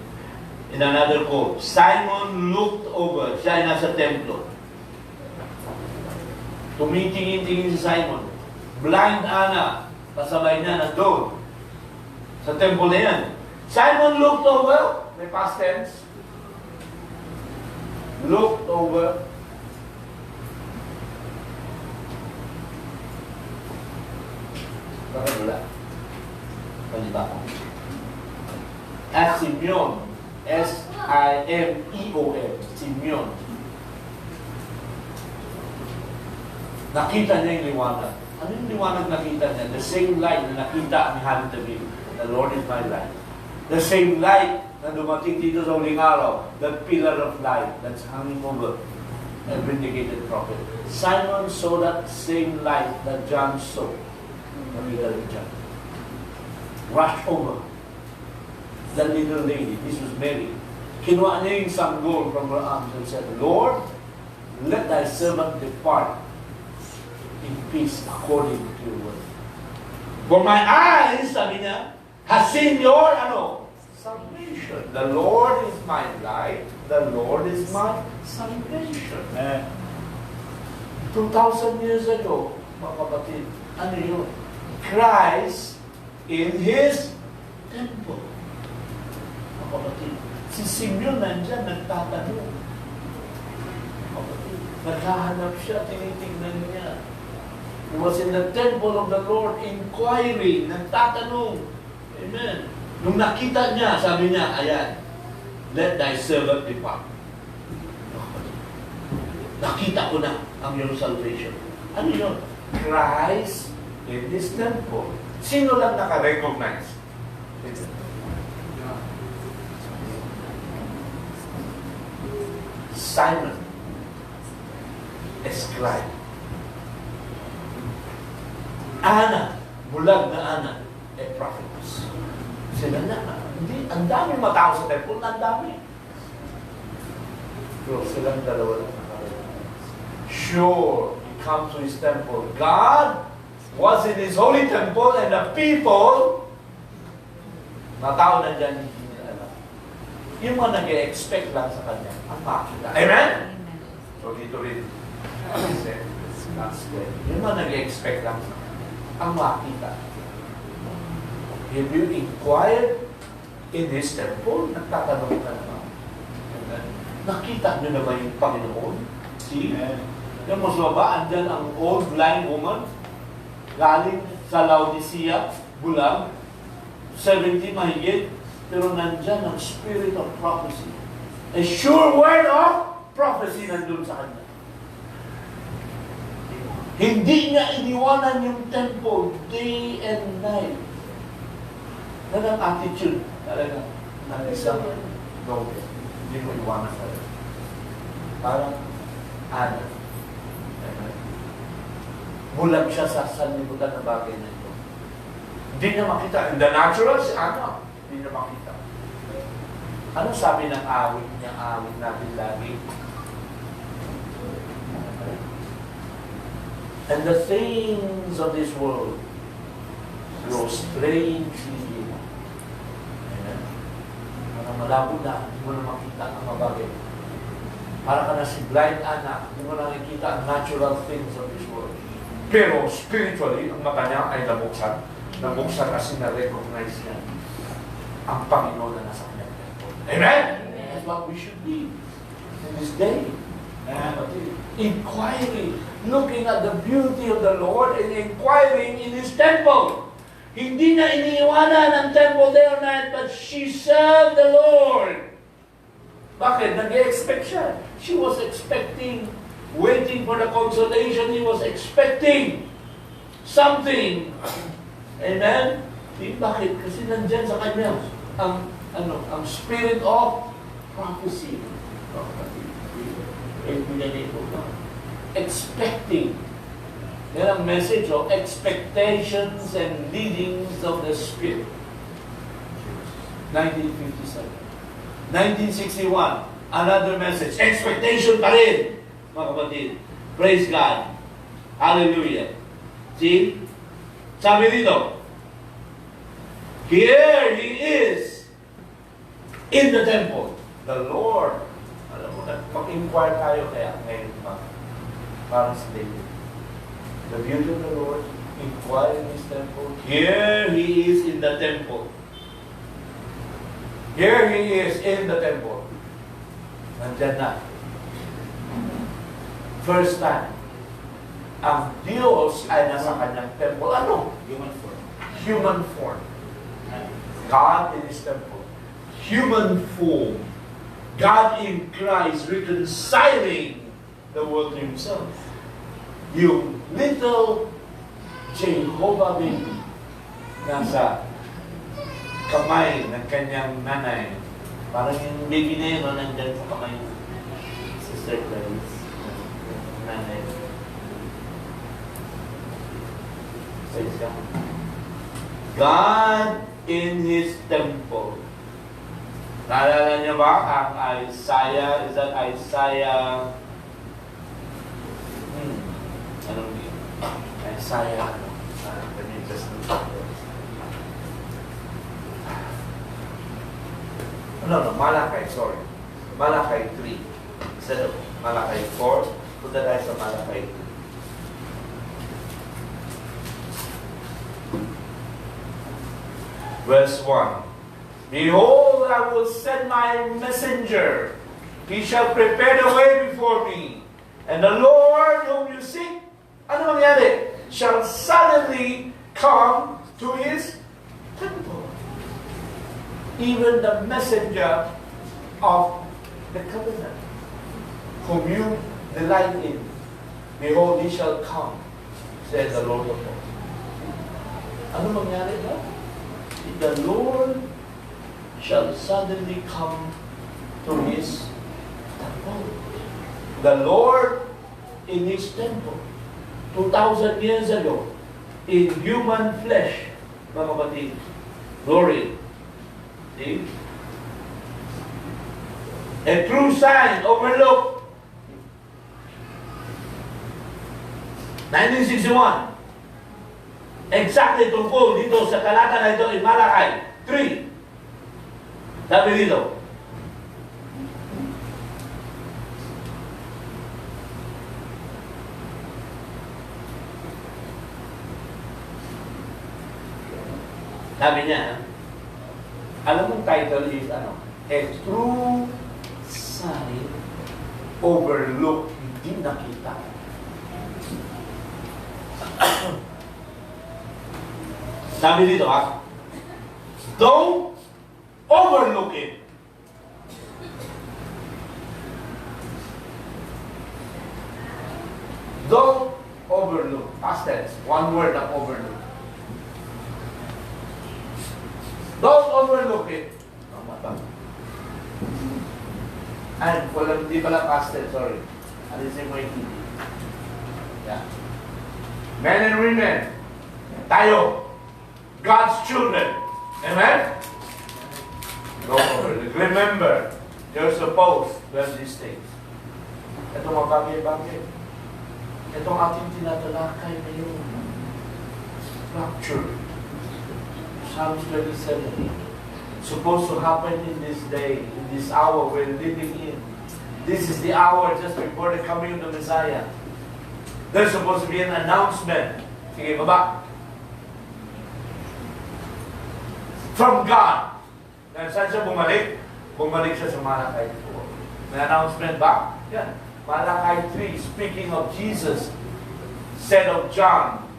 In another quote, Simon looked over, siya ay nasa templo. Tumitingin-tingin si Simon. Blind Anna, kasabay niya na doon. Sa temple na yan. Simon looked over, may past tense. Looked over. Bakit wala? Palita ko. At Simeon, S-I-M-E-O-N, Simeon. Nakita niya yung liwanag. Ano yung liwanag nakita niya? The same light na nakita ni Haring David. The Lord is my light. The same light na dumating dito sa uling araw. That pillar of light that's hanging over a vindicated prophet. Simon saw that same light that John saw. Nakita rin John. Rushed over. The little lady, this was Mary, kinuha niya yung sanggol from her arms and said, Lord, let thy servant depart in peace according to your word. For my eyes, sabi niya, has seen your, salvation. The Lord is my light. The Lord is my salvation. 2,000 years ago, mga kapatid, ano yun? Christ in His temple. Mga kapatid, si Simeon nandyan, nagtatanong. Mga kapatid, naghahanap siya, tinitignan niya. He was in the temple of the Lord, inquiring, nagtatanong. Amen. Nung nakita niya, sabi niya, ayan, let thy servant depart. Nakita ko na ang iyong salvation. Ano yun? Christ in His temple. Sino lang naka-recognize? Simon, a scribe. Anna, bulag na Anna, a prophetess. Sila na, hindi, ang daming matao sa temple, ang dami. Pero silang dalawa lang nakarecognize. Sure, he comes to His temple. God was in His holy temple and the people, matao na dyan, hindi nila alam. Yung mga nag-expect lang sa Kanya, ang makita. Amen? So dito rin, yung mga nag-expect lang sa Kanya, ang makita. Have you inquired in His temple? Nagtatanong ka naman. Nakita niyo na ba yung Panginoon? See? Yung mas baba, andyan ang old blind woman, galing sa Laodicea, bulag, 70 mahigit, pero nandyan ang spirit of prophecy. A sure word of prophecy nandun sa kanya. Hindi niya iniwanan yung temple day and night. Yan ang attitude talaga ng isang noble. Hindi mo iwanan talaga. Parang Anna. Bulag siya sa sanlibutan na bagay na ito. Hindi niya makita. In the natural, si Anna, hindi niya makita. Ano sabi ng awit niya? Awit natin lagi. And the things of this world grow strangely dim. Amen. Parang malabo na, hindi mo na makita ang mga bagay. Para ka na si blind Anna, hindi mo na nakikita ang natural things of this world. Pero spiritually, ang mata niya ay nabuksan. Nabuksan kasi na-recognize niya ang Panginoon na nasa kanyang temple. Amen? That's what we should be in this day. Inquiring, looking at the beauty of the Lord and inquiring in His temple. Hindi na iniiwanan ang temple day or night, but she served the Lord. Bakit? Nag-expect siya. She was expecting, waiting for the consolation. He was expecting something. Amen? Bakit? Kasi nandyan sa kanya ang spirit of prophecy. Expecting. Yan ang message of expectations and leadings of the Spirit. 1957. 1961, another message. Expectation pa rin, mga kapatid. Praise God. Hallelujah. See? Sabi dito, here He is in the temple. The Lord. Alam mo na, mag-inquire tayo kaya ngayon pa. Parang sa David. The beauty of the Lord, inquire in His temple. Here He is in the temple. Here He is in the temple. Nandyan na. First time. Ang Diyos ay nasa kanyang temple. Ano? Human form. Human form. God in His temple. Human form. God in Christ reconciling the world to Himself. Yung little Jehovah baby nasa kamay ng kanyang nanay. Parang yung baby na yun, nandyan sa kamay ni Sister Clarice. Praise God. God in His temple. Naalala niyo ba ang Isaiah? Is that Isaiah? Anong yun? Isaiah, ano? Let me just look at this. No, Malachi, sorry. Malachi 3. Instead of Malachi 4, put that as a Malachi 3. Verse 1. Behold, I will send my messenger. He shall prepare the way before me. And the Lord whom you seek, ano mangyari? Shall suddenly come to His temple. Even the messenger of the covenant, whom you delight in, behold, He shall come, says the Lord of hosts. Ano mangyari na? The Lord shall suddenly come to His temple. The Lord in His temple, 2,000 years ago, in human flesh, mga kapatid, glory. See? A true sign overlooked. 1961. Exactly tungkol dito sa talata na ito in Malachi 3. Sabi dito, sabi niya, alam mong title is ano? A true sign overlooked, hindi nakita. Sabi dito don't overlook it. Don't overlook. Past tense. One word na overlook. Don't overlook it. And hindi pala past tense, sorry. Alisin mo yung hindi. Yeah. Men and women, tayo, God's children. Amen? Don't overlook. Remember, you're supposed to have these things. Ito mga bagay-bagay. Itong ating tinatalakay ngayon. Rapture. Psalms 27. Supposed to happen in this day, in this hour we're living in. This is the hour just before the coming of the Messiah. There's supposed to be an announcement. Sige, baba. From God. Na saan siya bumalik? Bumalik siya sa Malachi 4. May announcement ba? Yan. Malachi 3, speaking of Jesus, said of John,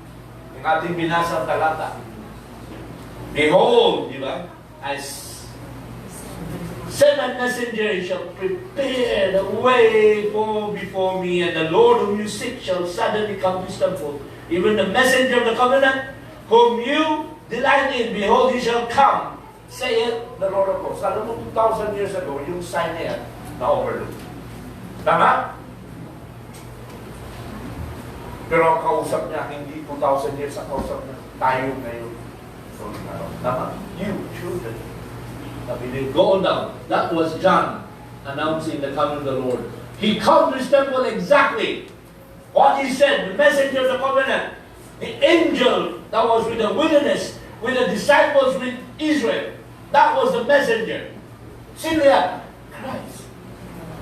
yung ating binasang talata. Behold, di ba? I send a messenger, he shall prepare the way before me, and the Lord whom you seek shall suddenly come to his temple. Even the messenger of the covenant, whom you delight in, behold, he shall come, saith the Lord of hosts. Alam mo, 2,000 years ago, yung sign na yan, na-overlook. Tama? Pero ang kausap niya, hindi 2,000 years ang kausap niya. Tayo ngayon. So, tama? You, children. Sabi niya, go on down. That was John announcing the coming of the Lord. He comes to his temple exactly what he said, the messenger of the covenant, the angel that was with the wilderness, with the disciples with Israel. That was the messenger. Sino yan? Christ.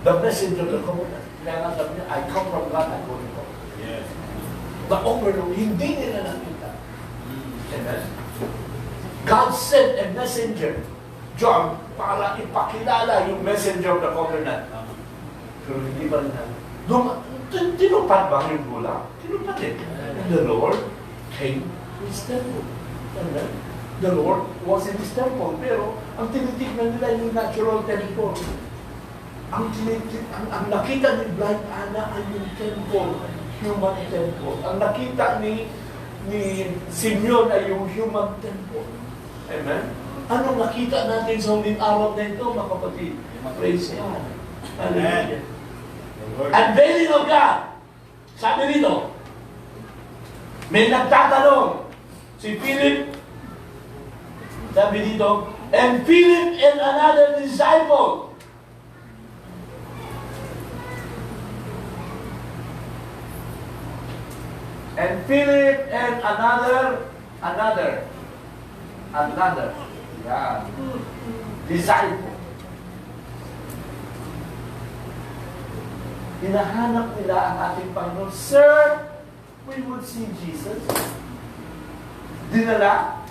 The messenger of the covenant. Kaya nga sabi niya, I come from God, I go to God. Yes. The overlook, hindi nila nakita. Amen. God sent a messenger, John, para ipakilala yung messenger of the covenant. Pero hindi pa rin tinupad ba yung gula? Tinupad eh. And the Lord came to his temple. Amen. The Lord was in his temple. Pero ang tinitignan nila yung natural temple. Ang nakita ni Blind Anna ay yung temple, human temple. Ang nakita ni Simeon ay yung human temple. Amen? Anong nakita natin sa huling araw na ito, mga kapatid? Praise God. Hallelujah. Unveiling of God. Sabi dito, may nagtatanong, Si Philip, sabi dito, and Philip and another disciple. And Philip and another. Yeah. Disciple. Hinahanap nila ang ating Panginoon. Sir, we would see Jesus. Dinala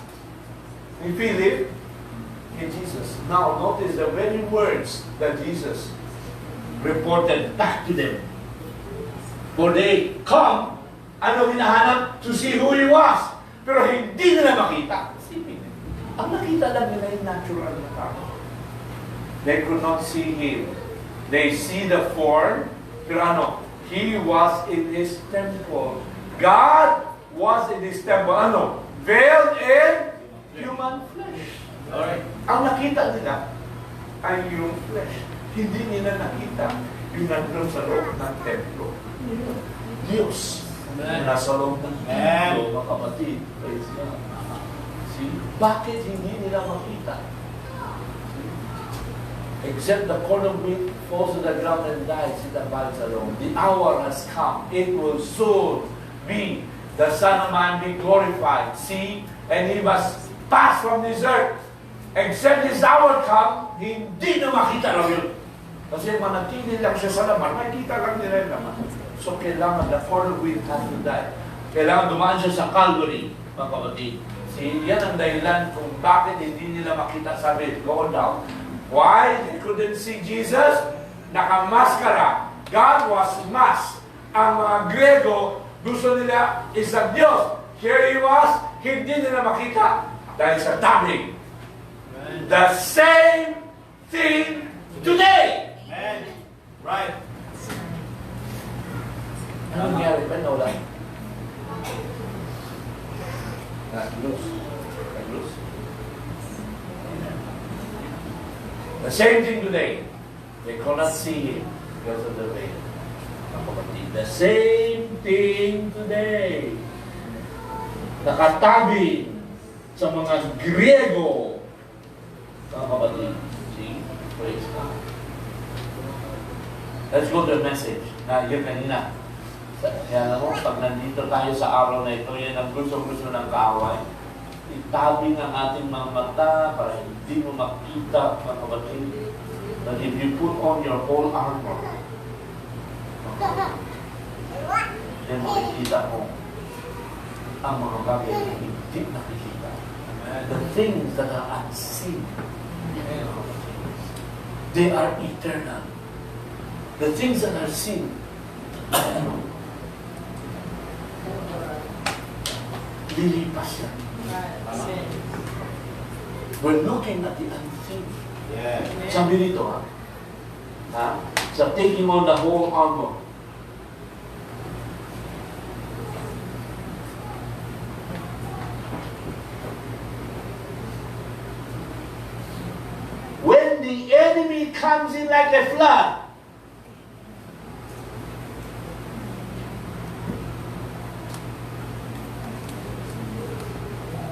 ni Philip kay Jesus. Now, notice the very words that Jesus reported back to them. For they come, ano hinahanap? To see who he was. Pero hindi nila makita. Isipin. Ang nakita lang nila yung natural na tao. They could not see him. They see the form. Pero ano? He was in his temple. God was in his temple. Ano? Veiled in human flesh. Alright. Ang nakita nila ay yung flesh. Hindi nila nakita yung nandun sa loob ng templo. Diyos. Nasa loob ng templo, mga kapatid. Praise God. See? Bakit hindi nila makita? See? Except the corn of wheat falls to the ground and dies, it abides alone. The hour has come. It will soon be the Son of Man be glorified. See? And he must pass from this earth. Except his hour come, hindi na makita raw yun. Kasi manatili lang siya sa laman, makita lang nila yung laman. So kailangan the corn of wheat has to die. Kailangan dumaan siya sa Calvary, mga kapatid. See, yan ang dahilan kung bakit hindi nila makita sa bed. Go down. Why? They couldn't see Jesus. Nakamaskara. God was masked. Ang mga Grego, gusto nila isang Diyos. Here he was, hindi nila makita dahil sa tabing. The same thing today. Amen. Right. Ano nangyari ba? Nawala? Nag-lose. The same thing today. They cannot see him because of the veil. The same thing today. Nakatabi sa mga Griego. Mga kapatid. See? Praise God. Let's go to the message. Na yun kanina. Kaya alam mo, pag nandito tayo sa araw na ito, yan ang gusto-gusto ng kaaway. Itabi ng ating mga mata para hindi mo makita, mga kapatid. But if you put on your whole armor, then makikita mo ang mga bagay na hindi nakikita. The things that are unseen, they are eternal. The things that are seen, lilipas yan. We're looking at the unseen. Yeah. Sabi nito, ha? So taking on the whole armor. When the enemy comes in like a flood,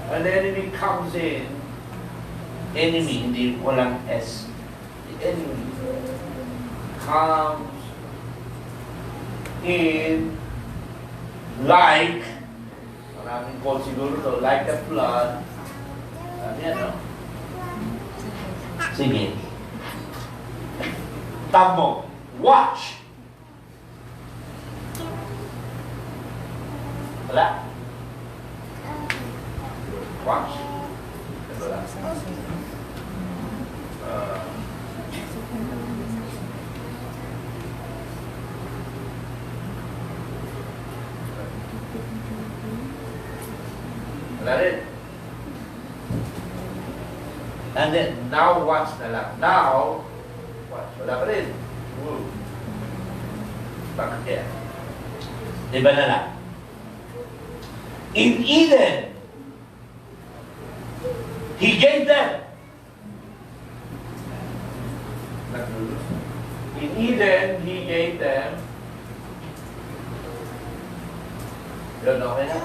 when the enemy comes in, enemy, hindi walang S. The enemy comes in like, maraming call siguro to, like a flood. Yan, no? Sige. Tamo. Watch. Wala? Watch. Wala. Wala rin. And then, now watch na lang. Now, watch. Wala pa rin. Bakit kaya? Diba na lang? In Eden, He gave them. In Eden, He gave them. Yun, okay na?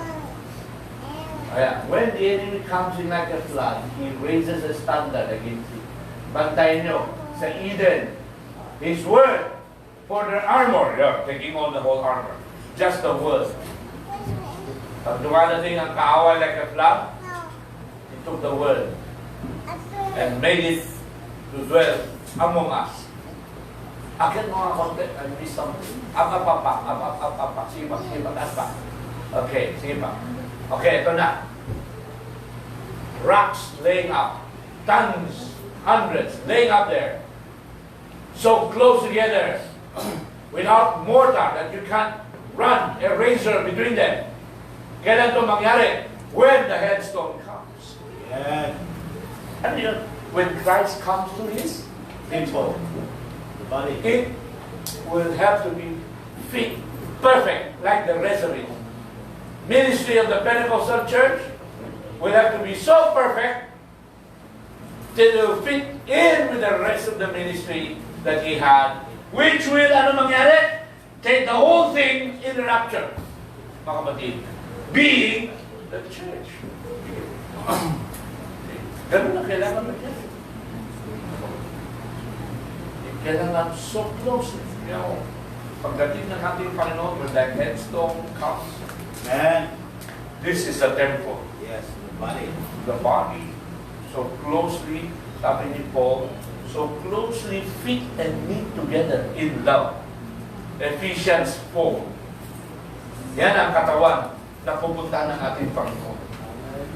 Kaya, when the enemy comes in like a flood, he raises a standard against it. Bantayan nyo, sa Eden, His word for their armor. Yeah, taking on the whole armor. Just the word. Pag dumadating ang kaaway like a flood, He took the word and made it to dwell among us. Akin mga konti, I missed something. Apa. Sige pa. Okay, sige pa. Okay, ito na. Rocks laying up. Tons, hundreds, laying up there. So close together. Without mortar that you can't run a razor between them. Kailan ito mangyari? When the headstone comes. Yeah. Ano yun? When Christ comes to His people. The body. It will have to be fit, perfect, like the resurrection. Ministry of the Pentecostal Church will have to be so perfect that it will fit in with the rest of the ministry that He had, which will, ano mangyari? Take the whole thing in the rapture, mga kapatid, being the church. Ganun na kailangan mangyari. Kailangan so close. You know, pagdating ng ating Panginoon, when the headstone comes, Man. this is the temple. Yes, the body. The body. So closely, sabi ni Paul, so closely fit and knit together in love. Ephesians 4. Yan ang katawan na pupunta ng ating Panginoon.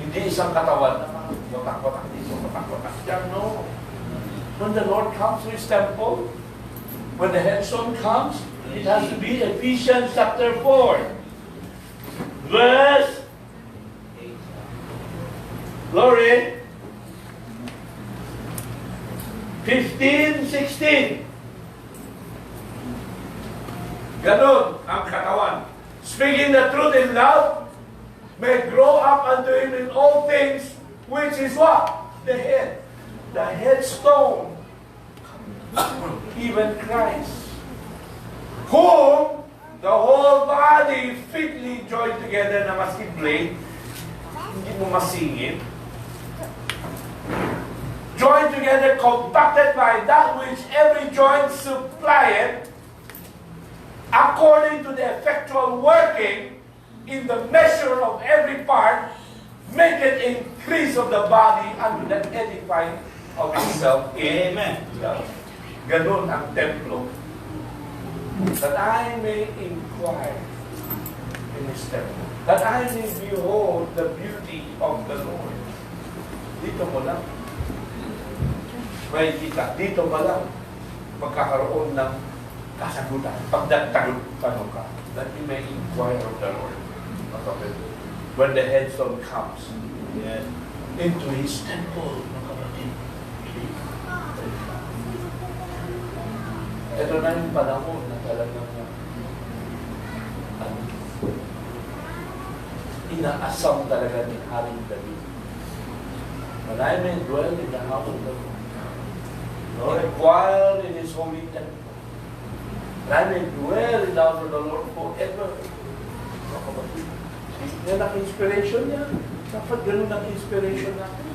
Hindi isang katawan na watak-watak dito, watak-watak dyan. No. When the Lord comes to His temple, when the headstone comes, it has to be Ephesians chapter 4. Verse, glory, 15, 16. Ganon ang katawan. Speaking the truth in love, may grow up unto Him in all things, which is what? The head. The headstone. Even Christ. Whom the whole body fitly joined together na maski blade, hindi mo masingit. Joined together, compacted by that which every joint supplieth, according to the effectual working in the measure of every part, make it increase of the body unto the edifying of itself. Amen. Ganun ang templo. That I may inquire in His temple. That I may behold the beauty of the Lord. Dito mo lang. May kita. Dito pa lang. Magkakaroon ng kasagutan. Pagdagtagot tanong ka. That you may inquire of the Lord. When the headstone comes into His temple. Ito na yung panahon na talagang inaasam talaga ni Haring David. When I may dwell in the house of the Lord, inquire in His holy temple. And I may dwell in the house of the Lord forever. Yan ang inspiration niya. Dapat ganun ang inspiration natin.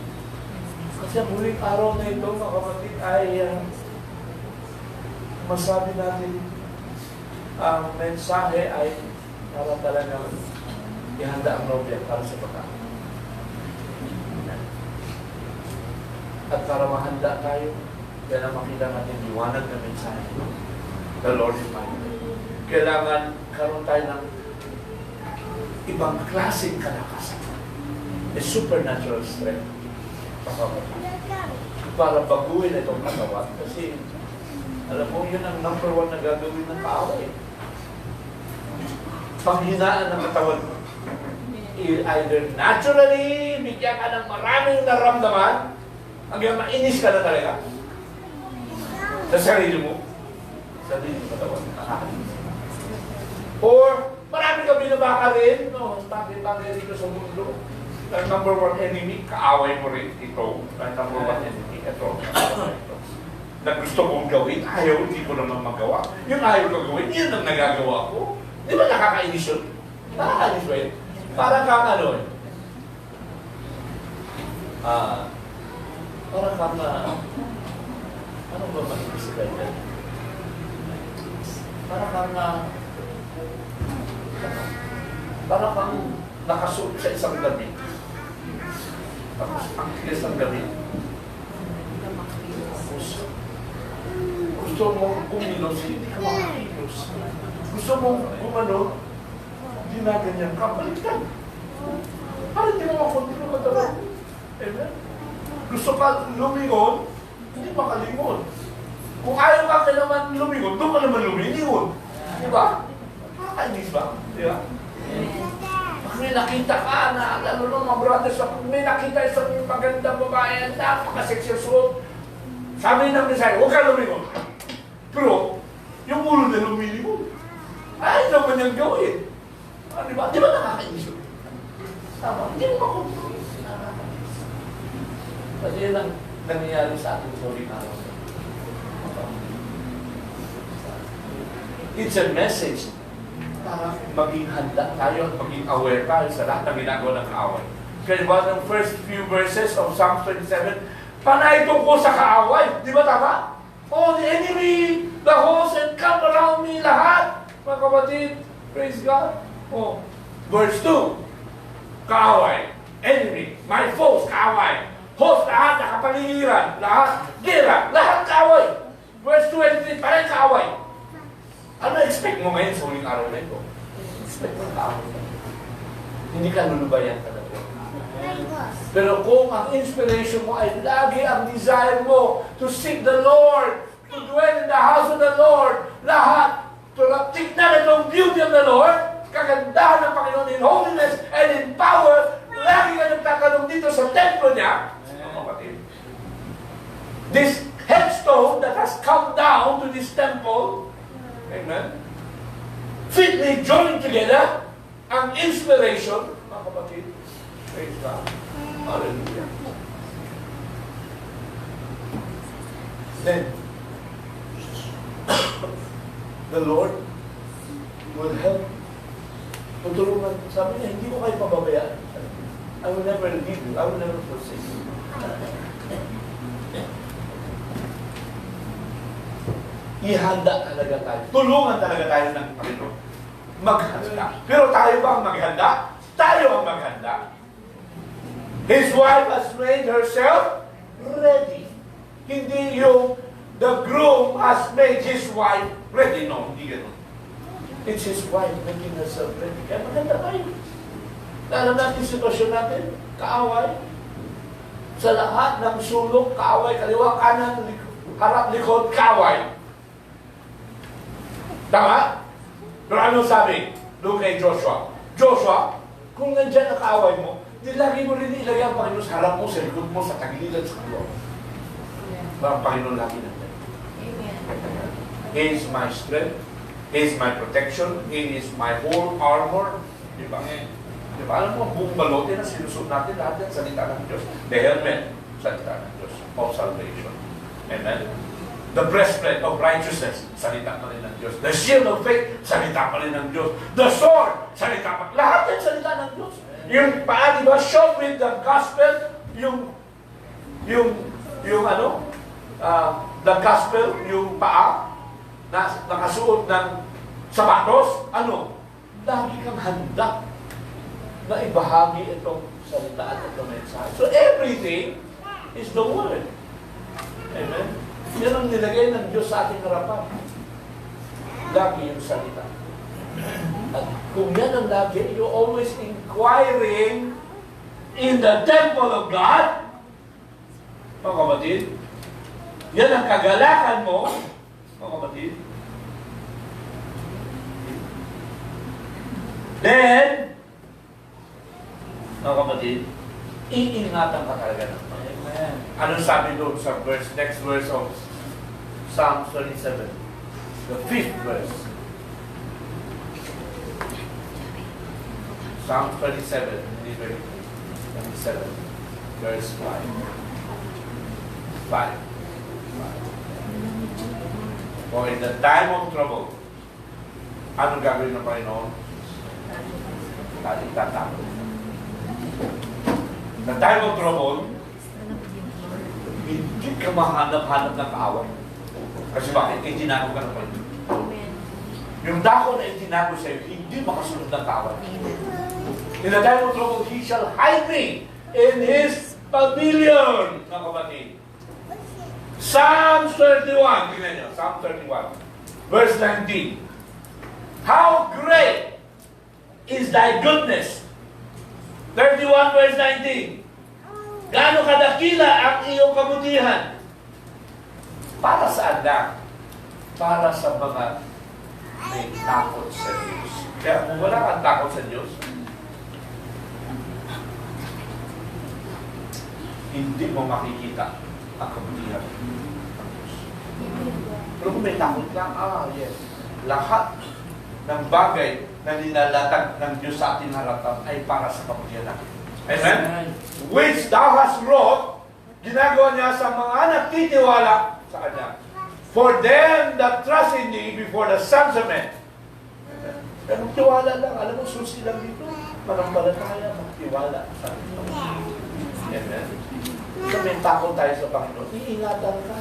Kasi ang huling araw na ito, mga kapatid, ay masabi natin ang mensahe ay para talagang ihanda ang nobya para sa pagkain. At para mahanda tayo, yan ang makita natin liwanag na mensahe. The Lord is mighty. Kailangan karoon tayo ng ibang klaseng kalakasan. A supernatural strength. Para baguhin itong katawan. Kasi alam mo, yun ang number one na gagawin ng tao eh. Panghinaan ng katawan mo. Either naturally, bigyan ka ng maraming naramdaman, hanggang mainis ka na talaga. Sa sarili mo. Sa sarili mo katawan. Or, marami ka binabaka rin. No, bagay rito sa mundo. Ang number one enemy, kaaway mo rin ito. Ang number one enemy, ito. Na gusto kong gawin, ayaw, hindi ko naman magawa. Yung ayaw ko gawin, yun ang nagagawa ko. Di ba nakakainis yun? Nakakainis ba yun? Parang kang ano eh. Para kang ano ba mag-ibig sabihin? Para kang nakasuot sa isang gabi. Tapos ang tigas ng gabi. Gusto mo kumilos, hindi ka makakilos. Gusto mo gumano, hindi na ganyan ka, baliktad. Parang hindi mo makontrol ka talaga. Amen? Gusto ka lumingon, hindi makalingon. Kung ayaw ka naman lumingon, doon ka naman lumingon. Di ba? Nakakainis ba? Di ba? Pag may nakita ka na, lalo ng mga brothers, pag may nakita isang magandang babae, napaka-sexy suot, sabi ng mensahe, huwag ka lumingon. Pero, yung ulo na lumilingon. Ay, naman niyang gawin. Di ba? Di ba nakakainis? Tama, hindi mo makontrol. Kasi yun ang nangyayari sa ating huling araw. It's a message para maging handa tayo at maging aware tayo sa lahat ng ginagawa ng kaaway. Kaya ba ng first few verses of Psalm 27, panay tungkol sa kaaway. Di ba tama? Oh, the enemy, the host, and come around me, lahat. Mga kapatid, praise God. Oh, verse 2, kaaway, enemy, my foes, kaaway. Host, lahat, nakapaligiran, lahat, gira, lahat kaaway. Verse 2 and 3, parang kaaway. Ano expect mo ngayon sa huling araw na ito? Expect mo kaaway. Hindi ka lulubayan talaga. Pero kung ang inspiration mo ay lagi ang desire mo to seek the Lord, to dwell in the house of the Lord, lahat, to tignan itong beauty of the Lord, kagandahan ng Panginoon in holiness and in power, lagi ka nagtatanong dito sa templo niya, this headstone that has come down to this temple, amen, fitly joined together, ang inspiration, mga kapatid, praise God, hallelujah. Then, the Lord will help. Tutulungan, sabi niya, hindi ko kayo pababayaan. I will never leave you, I will never forsake you. Ihanda talaga tayo. Tulungan talaga tayo ng Panginoon. Maghanda. Pero tayo ba ang maghanda? Tayo ang maghanda. His wife has made herself ready. Hindi yung the groom has made his wife ready. No, hindi ganun. It's his wife making herself ready. Kaya maganda tayo. Alam natin sitwasyon natin, kaaway. Sa lahat ng sulok, kaaway, kaliwa, kanan, harap, likod, kaaway. Tama? Pero anong sabi doon kay Joshua? Joshua, kung nandyan ang kaaway mo, di lagi mo rin ilagay ang Panginoon sa harap mo, sa likod mo, sa tagiliran, sa kaliwa. Ang Panginoon lagi nandyan. He is my strength. He is my protection. He is my whole armor. Diba? Diba? Alam mo, buong balote na sinusunod natin lahat yan, salita ng Diyos. The helmet, salita ng Diyos of salvation. Amen? The breastplate of righteousness, salita pa rin ng Diyos. The shield of faith, salita pa rin ng Diyos. The sword, salita pa. Lahat yan salita ng Diyos. Yung paa, di ba, shod with the gospel, the gospel, yung paa, na nakasuot ng sapatos, ano? Lagi kang handa na ibahagi itong salita at itong mensahe. So everything is the word. Amen? Yan ang nilagay ng Diyos sa ating harapan. Lagi yung salita. At kung yan ang lagi, you're always inquiring in the temple of God. Mga kapatid, yan ang kagalakan mo, mga kapatid. Then, mga kapatid, iingatan ka talaga ng Amen. Anong sabi doon sa next verse of Psalm 37? The 5th verse. Psalm 27, 27, verse 5. 5. For in the time of trouble, anong gagawin ng Panginoon? Tatakot. The time of trouble, Hindi ka mahanap-hanap ng kaaway. Kasi bakit? Itinago ka ng Panginoon. Amen. Yung dako na itinago sa'yo, hindi makasunod ng kaaway. In the time of trouble, He shall hide me in His pavilion, mga kapatid. Psalm 31, tingnan nyo, Psalm 31, verse 19. How great is thy goodness? 31 verse 19. Gaano kadakila ang iyong kabutihan? Para saan na? Para sa mga may takot sa Diyos. Kaya kung wala kang takot sa Diyos, hindi mo makikita ang kabutihan ng Diyos. Pero kung may takot ka, yes. Lahat ng bagay na nilalatag ng Diyos sa ating haraptan ay para sa kabutihan natin. Amen? Which thou hast wrought, ginagawa niya sa mga nagtitiwala sa Kanya. For them that trust in thee before the sons of men. Pero tiwala lang. Alam mo, susi lang dito. Manampalataya, magtiwala sa Kanya. Amen? Kung may takot tayo sa Panginoon, iingatan ka.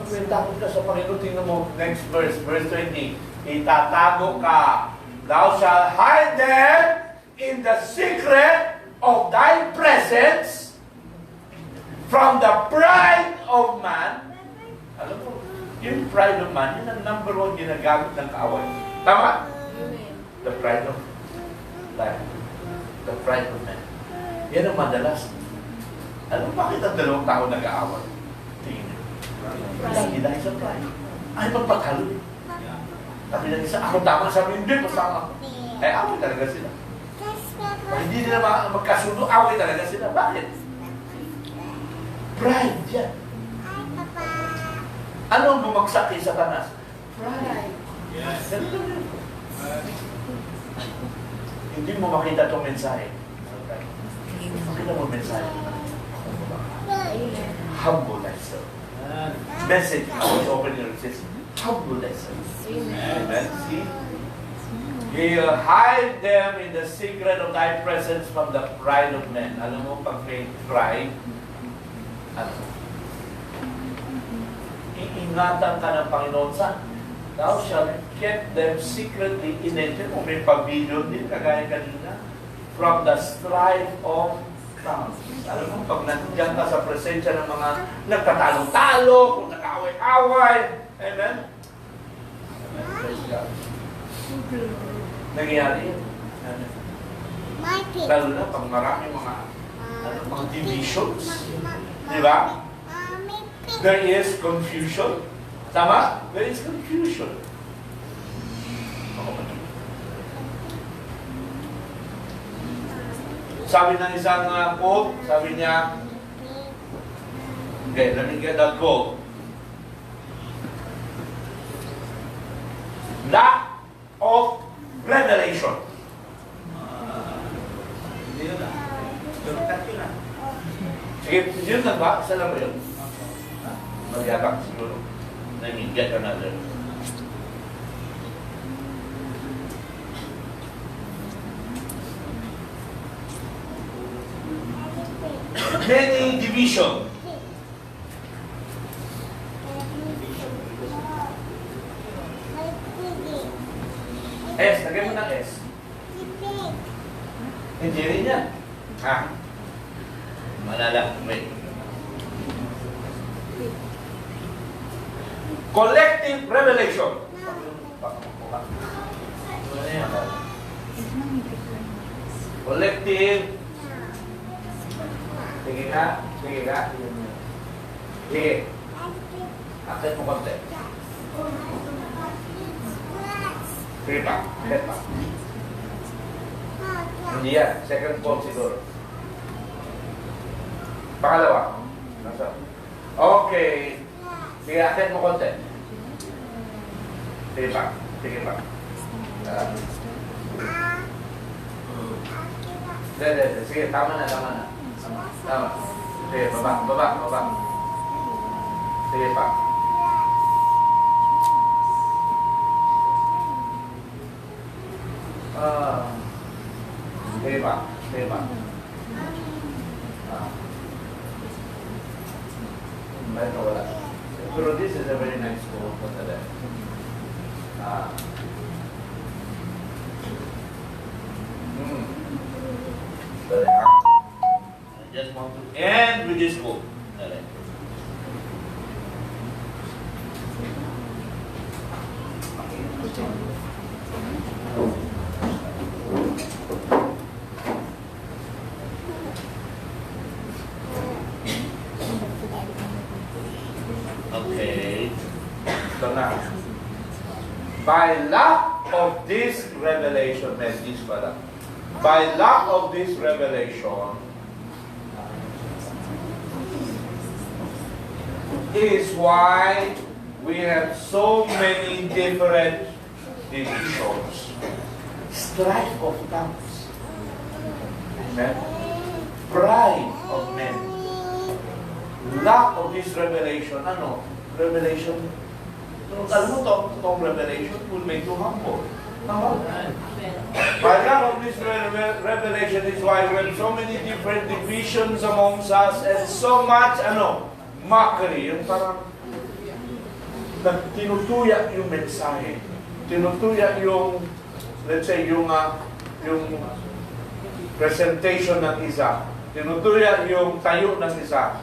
Kung may takot ka sa Panginoon, tingnan mo, next verse, verse 20. Itatago ka. Thou shalt hide them in the secret of thy presence from the pride of man. Alam mo, yung pride of man, yun ang number one ginagamit ng kaaway. Tama? Amen. The pride of life. The pride of man. Yan ang madalas. Alam mo, bakit ang dalawang tao nag-aaway? Tingin nyo. Dahil sa pride. Ay, magpatalo. Sabi ng isa, ako tama. Sabi, hindi, masama ako. Ay, away talaga sila. Hindi nila magkasundo, away talaga sila. Bakit? Pride yan. Ano ang bumagsak kay Satanas? Pride. Yes. Hindi mo makita itong mensahe. Makita mo mensahe. Amen. Humble thyself. Message, I was open your chest. Humble thyself. Amen. Amen. See? He'll hide them in the secret of thy presence from the pride of men. Alam mo, pag may pride, ano? Iingatan ka ng Panginoon sa thou shalt keep them secretly in nature. Kung may pavilion din, kagaya kanina, from the strife of tongues. Alam mo, pag nandiyan ka sa presensya ng mga nagtatalo-talo, kung nag-away-away, amen? Amen. Praise God. Nangyayari yun. Lalo na pag maraming mga divisions. Di ba? There is confusion. Tama? There is confusion. Sabi ng isang quote, sabi niya, okay, let me get that quote. Lack of revelation. Hindi yun na. Sige, yun na ba? Isa lang ba yun? Magyabak siguro. Let me get another. Many division. S, lagay mo ng S. Hindi rin yan. Ha? Malala, wait. Collective revelation. Collective. Sige nga, sige nga. Sige. Akit mo konti. Sige pa, akit pa. Hindi yan, second quote siguro. Pangalawa. Nasa. Okay. Sige, akit mo konti. Sige pa, sige pa. Sige, tama na, tama na. Tama. Sige, baba, baba, baba. Sige pa. Sige pa, sige pa. Kahit nawala. Pero this is a very nice quote. I just want to end with this quote. Okay. Ito na. By lack of this revelation, by lack of this revelation, is why we have so many different divisions. Strife of tongues. Amen. Pride of men. Lack of this revelation. Ano? Revelation. Alam mo itong revelation will make you humble. Tama? By lack of this revelation is why we have so many different divisions amongst us and so much, mockery. Yung parang tinutuya yung mensahe. Tinutuya yung, let's say, yung presentation ng isa. Tinutuya yung tayo ng isa.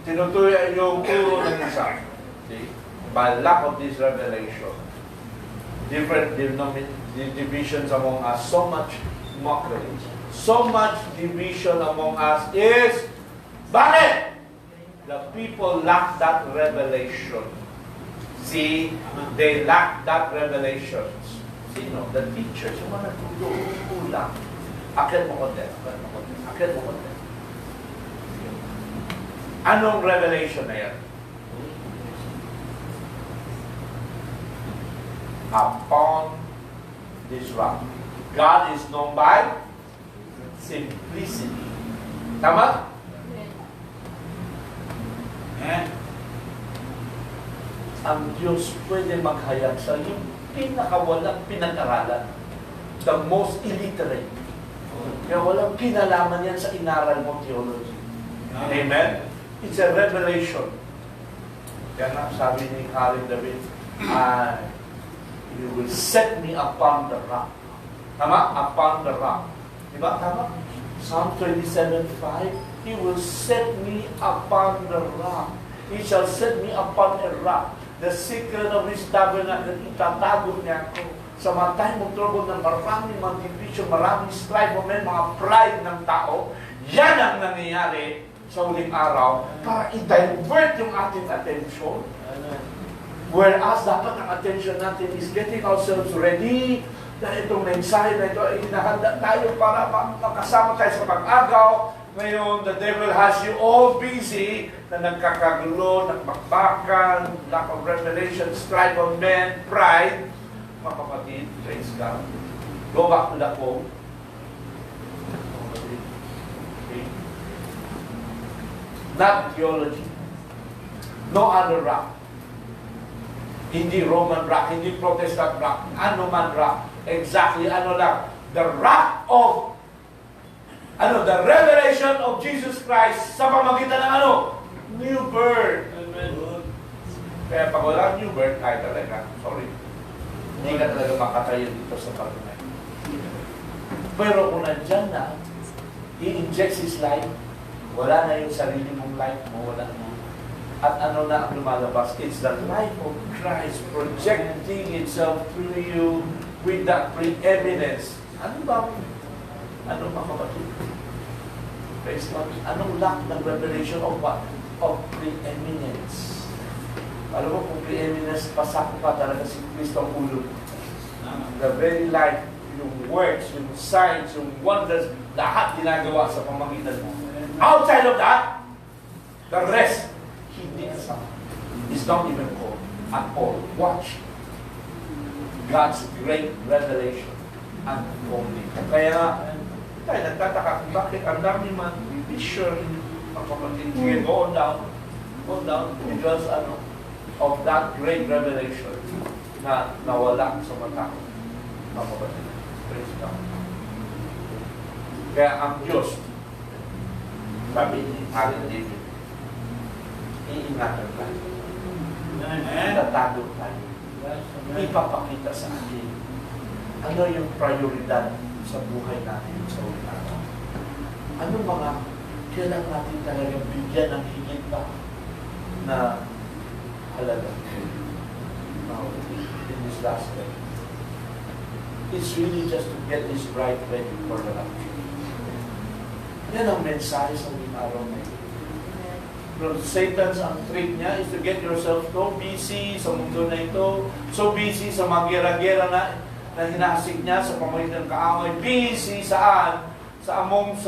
Tinutuya yung turo ng isa. See? By lack of this revelation, different divisions among us, so much mockery, so much division among us is, bakit? The people lack that revelation. See, they lack that revelation. Sino? The teachers, yung mga nagkulang. Akit mo konti. Akit mo konti. Anong revelation na yan? Upon this rock. God is known by simplicity. Tama? Ang Diyos pwede maghayag sa yung pinakawalang pinag-aralan. The most illiterate. Kaya walang kinalaman yan sa inaral mo theology. Amen? It's a revelation. Kaya nga sabi ni Karen David, you will set me upon the rock. Tama? Upon the rock. Diba? Tama? Psalm 27:5, He will set me upon the rock. He shall set me upon a rock. The secret of His tabernacle, itatago niya ako. Sa mga time of trouble na maraming mga division, maraming strife, mga pride ng tao, yan ang nangyayari sa huling araw para i-divert yung ating attention. Whereas dapat ang attention natin is getting ourselves ready na itong mensahe na ito ay hinahanda tayo para makasama tayo sa pag-agaw. Ngayon, the devil has you all busy na nagkakagulo, nagmakbakan, lack of revelation, strife of men, pride. Mga kapatid, praise God. Go back to the quote. Not theology. No other rock. Hindi Roman rock, hindi Protestant rock. Ano man rock. Exactly, ano lang. The rock of, the revelation of Jesus Christ sa pamagitan ng new birth. Amen. Kaya pag wala new birth, ay talaga, sorry. Hindi ka talaga makatayo dito sa pagkakas. Pero kung nandyan na, He injects His life, wala na yung sarili mong life mo, wala na. At ano na ang lumalabas? It's the life of Christ projecting itself through you with that preeminence. Ano ba kapatid? Praise God. Anong lack ng revelation of what? Of preeminence. Alam mo kung preeminence, pasako pa talaga si Kristo ang ulo. The very life, yung works, yung signs, yung wonders, lahat ginagawa sa pamagitan mo. Outside of that, the rest, hindi kasama. It's not even called at all. Watch. God's great revelation unfolding. Kaya, tayo nagtataka kung bakit ang dami man vision, ang kapatid, go down, because of that great revelation na nawala sa mga tao. Ang kapatid. Praise God. Kaya ang Diyos, sabi ni David, iingatan tayo. Amen. Tatago tayo. Yes, amen. Ipapakita sa atin ano yung prioridad sa buhay natin sa ulit araw. Ano mga kailangan natin talagang bigyan ng higit pa na halaga in this last day. It's really just to get this bride ready for the rapture. Yan ang mensahe sa ulit araw na ito. Pero Satan's ang trick niya is to get yourself so busy sa mundo na ito, so busy sa mga gera-gera na hinasik niya sa pamamagitan ng kaaway, busy saan? Sa mga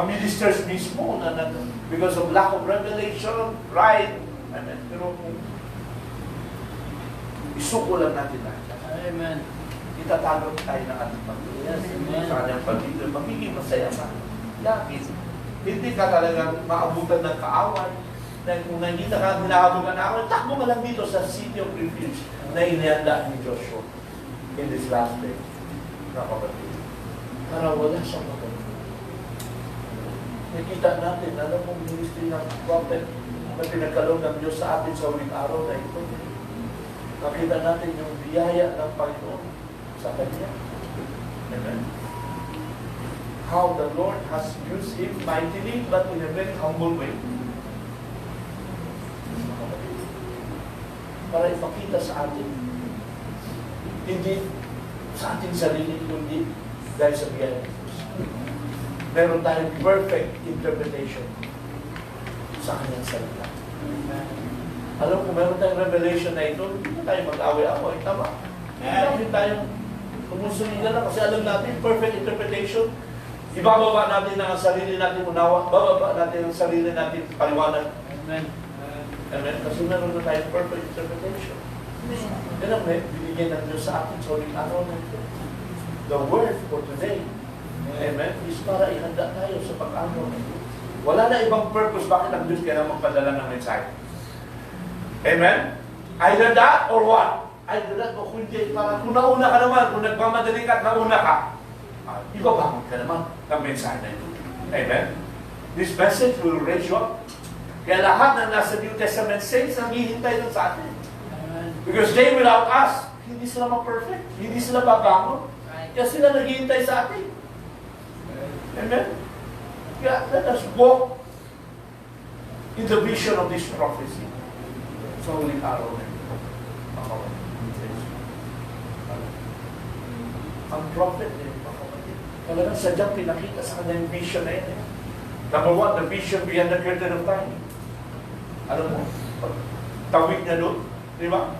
ministers mismo na because of lack of revelation, pride. Amen. Pero kung isuko lang natin lahat. Amen. Itatalo tayo ng ating Panginoon. Yes, amen. Sa kanyang pag-ibig, magiging masaya ka. Bakit? Hindi ka talagang maabutan ng kaaway. Dahil kung nakita ka, hinahabol ka ng kaaway, takbo ka lang dito sa city of refuge na inihanda ni Joshua in this last day. Nakapatid. Para wala siyang maganda. Nakita natin, alam mong ministry ng prophet na pinagkaloob ng Diyos sa atin sa uling araw na ito. Nakita natin yung biyaya ng Panginoon sa Kanya. Amen. How the Lord has used him mightily but in a very humble way. Para ipakita sa atin, hindi sa ating sarili, kundi dahil sa biyaya ng Diyos. Meron tayong perfect interpretation sa Kanyang salita. Alam kung meron tayong revelation na ito, hindi na tayo mag-away-away. Tama. Hindi tayong kumusulina na kasi alam natin, perfect interpretation. Ibababa natin ang sarili natin unawa, bababa natin ang sarili natin paliwanag. Amen. Amen. Kasi meron na tayong perfect interpretation. Yan ang binigyan ng Diyos sa atin sa uling araw na ito. The word for today, amen, is para ihanda tayo sa pag-araw na ito. Wala na ibang purpose bakit ang Diyos kaya magpadala ng mensahe. Amen? Either that or what? Either that o kundi para kung nauna ka naman, kung nagmamadali ka at nauna ka, ibabangon ka naman ng mensahe na ito. Amen? This message will raise you up. Kaya lahat ng nasa New Testament saints naghihintay dun sa atin. Because they without us, hindi sila ma-perfect. Hindi sila babangon. Kaya sila naghihintay sa atin. Amen? Kaya let us walk in the vision of this prophecy. Sa huling araw na ito. Ang prophet eh, talagang sadyang pinakita sa kanya yung vision na yun. Number one, the vision beyond the curtain of time. Alam mo, tawid niya doon, di ba?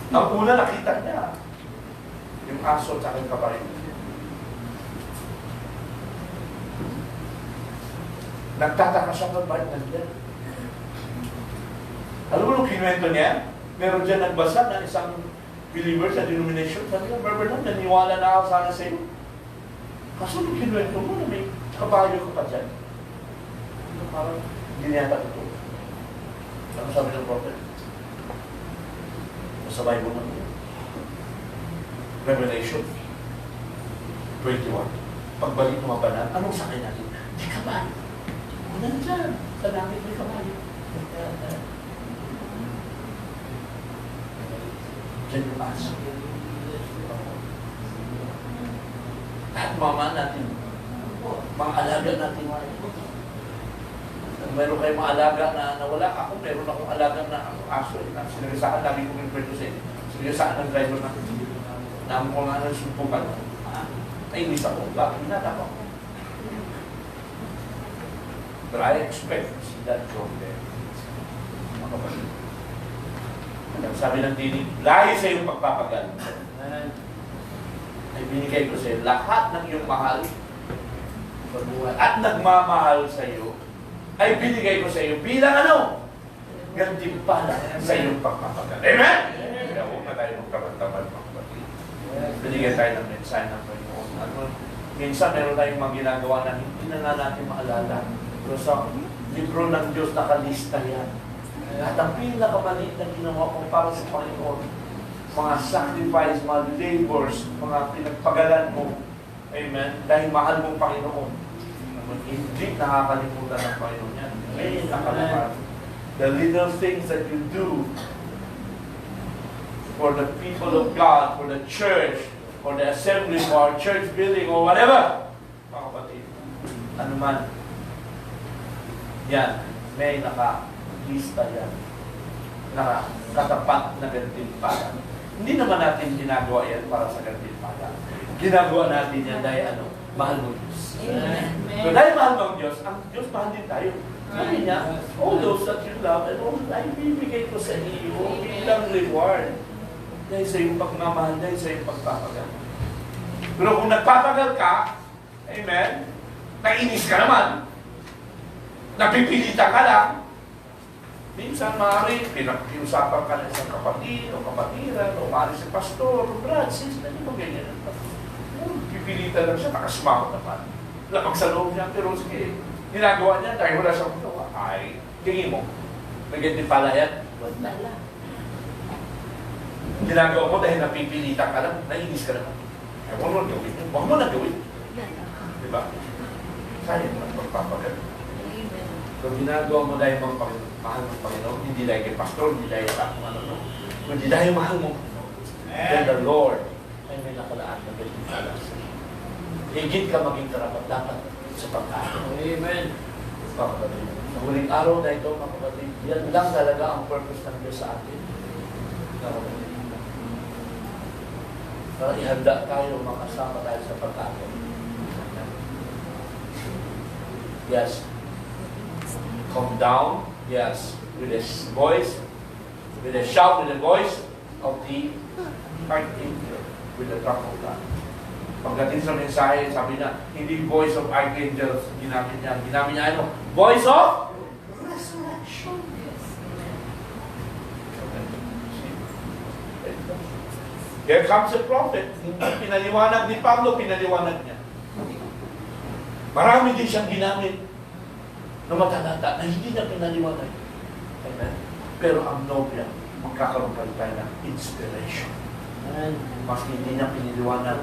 Ang una nakita niya, yung aso at aking kabayo. Nagtataka siya ng bakit nandiyan. Alam mo nung kinuwento niya, meron dyan nagbasa na isang believer sa denomination. Sabi niya, Brother Bernard, naniwala na ako sana sa iyo. Kaso nung kinuwento mo na may kabayo ko pa dyan. Parang hindi niya ito. Ano sabi ng prophet? Sa Bible naman. Revelation 21. Pagbalik ng mga banal, anong sakay natin? Di kabayo. Nandyan. Sa langit may kabayo. Diyan yung aso. At mama natin, mga alaga natin. Meron kayong mga alaga na nawala. Ako, meron akong alaga na aso. Sinagasaan, lagi kong impreto sa inyo. Sinagasaan ng driver natin. Naman ko nga ng sumpukan. Nainis ako. Bakit hinatap ako? But I expect to see that from there. Mga kapatid. At sabi ng tinig, lahi sa iyong pagpapagal. Ay binigay ko sa iyo lahat ng iyong mahal at nagmamahal sa iyo ay binigay ko sa iyo bilang ano? Gantimpala sa iyong pagpapagal. Amen? Kaya huwag na tayo magkabantaman, mga kapatid. Binigay tayo ng mensahe ng Panginoon. Minsan meron tayong mga ginagawa na hindi na natin maalala. Pero sa libro ng Diyos nakalista yan. At ang pinakamaliit na ginawa ko para sa Panginoon, mga sacrifice, mga labors, mga pinagpagalan mo. Amen? Dahil mahal mong Panginoon. Hindi nakakalimutan ng Panginoon yan. May nakalaman. The little things that you do for the people of God, for the church, for the assembly, for our church building, or whatever. Mga kapatid, ano man, yan, may naka-lista yan. Nakatapat na gantimpala. Hindi naman natin ginagawa yan para sa gantimpala. Ginagawa natin yan dahil ano, mahal mo Diyos. So dahil mahal mo ang Diyos, mahal din tayo. Sabi niya, all those that you love, and all ay bibigay ko sa iyo bilang reward. Dahil sa iyong pagmamahal, dahil sa iyong pagpapagal. Pero kung nagpapagal ka, amen, nainis ka naman, napipilitan ka lang, minsan maaari, pinakiusapan ka ng isang kapatid o kapatiran, o maaari si pastor, o brad, sister, hindi mo ganyan. Pipilitan lang siya, nakasumako naman. Lapag sa loob niya, pero sige, ginagawa niya dahil wala siyang ginawa. Ay, tingin mo, nagiging pala yan? Wala. Ginagawa mo dahil napipilitan ka lang, nainis ka naman. Ay, huwag mo na gawin. Huwag mo na gawin. Diba? Sayang lang pagpapagal. So, ginagawa mo dahil mahal ng Panginoon, hindi dahil kay pastor, hindi dahil sa kung ano, kundi dahil mahal mo. Then the Lord ay may nakalaan na galing pala sa iyo. Higit ka maging karapat-dapat sa pagkain. Amen. Mga kapatid, sa huling araw na ito, mga kapatid, yan lang talaga ang purpose ng Diyos sa atin. Mga kapatid, para ihanda tayo, makasama tayo sa pagkain. Yes. Come down, yes, with a voice, with a shout, with a voice of the archangel, with the trump of God. Pagdating sa mensahe, sabi niya, hindi voice of archangels, ginamit niya ano? Voice of resurrection. Here comes a prophet. Hindi pinaliwanag ni Pablo, pinaliwanag niya. Marami din siyang ginamit na matatanda na hindi na pinaliwanag. Amen? Pero ang nobya, magkakaroon pa rin tayo ng inspiration. Mas hindi niya piniliwanag.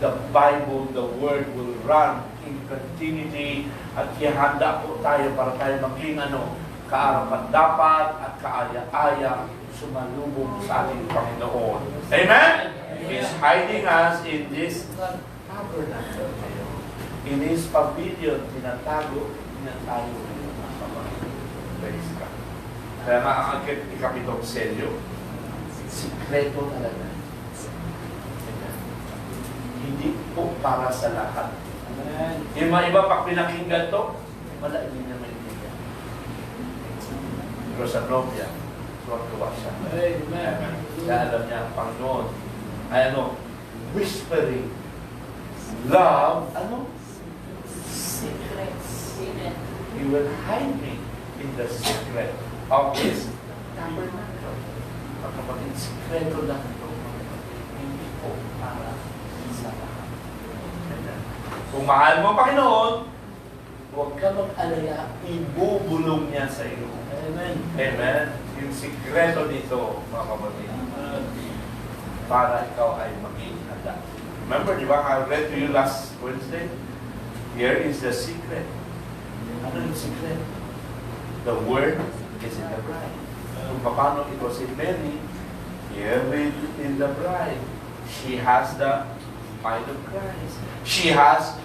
The Bible, the Word will run in continuity at ihanda po tayo para tayo maging kaarapat-dapat at kaaya-aya sumalubong sa ating Panginoon. Amen? He is hiding us in this tabernacle. In His pavilion, tinatago niya tayo. Praise God. Kaya nga ang ikapitong selyo, sikreto talaga. Hindi po para sa lahat. Yung mga iba, pag pinakinggan to, wala, hindi na maintindihan. Pero sa nobya, tuwa siya. Amen. Kaya alam niya ang Panginoon ay whispering love, secrets. He will hide me in the secret of His tabernacle. Ang kapatid, sikreto lang ito. Hindi po para sa lahat. Kung mahal mo ang Panginoon, huwag ka mag-alaya, ibubulong niya sa iyo. Amen. Amen. Yung sikreto dito, mga kapatid, para ikaw ay maging handa. Remember, di ba, I read to you last Wednesday? Here is the secret. Ano yung secret? The Word is in the bride. Kung paano ito si Mary, here in the bride, she has the mind of Christ. She has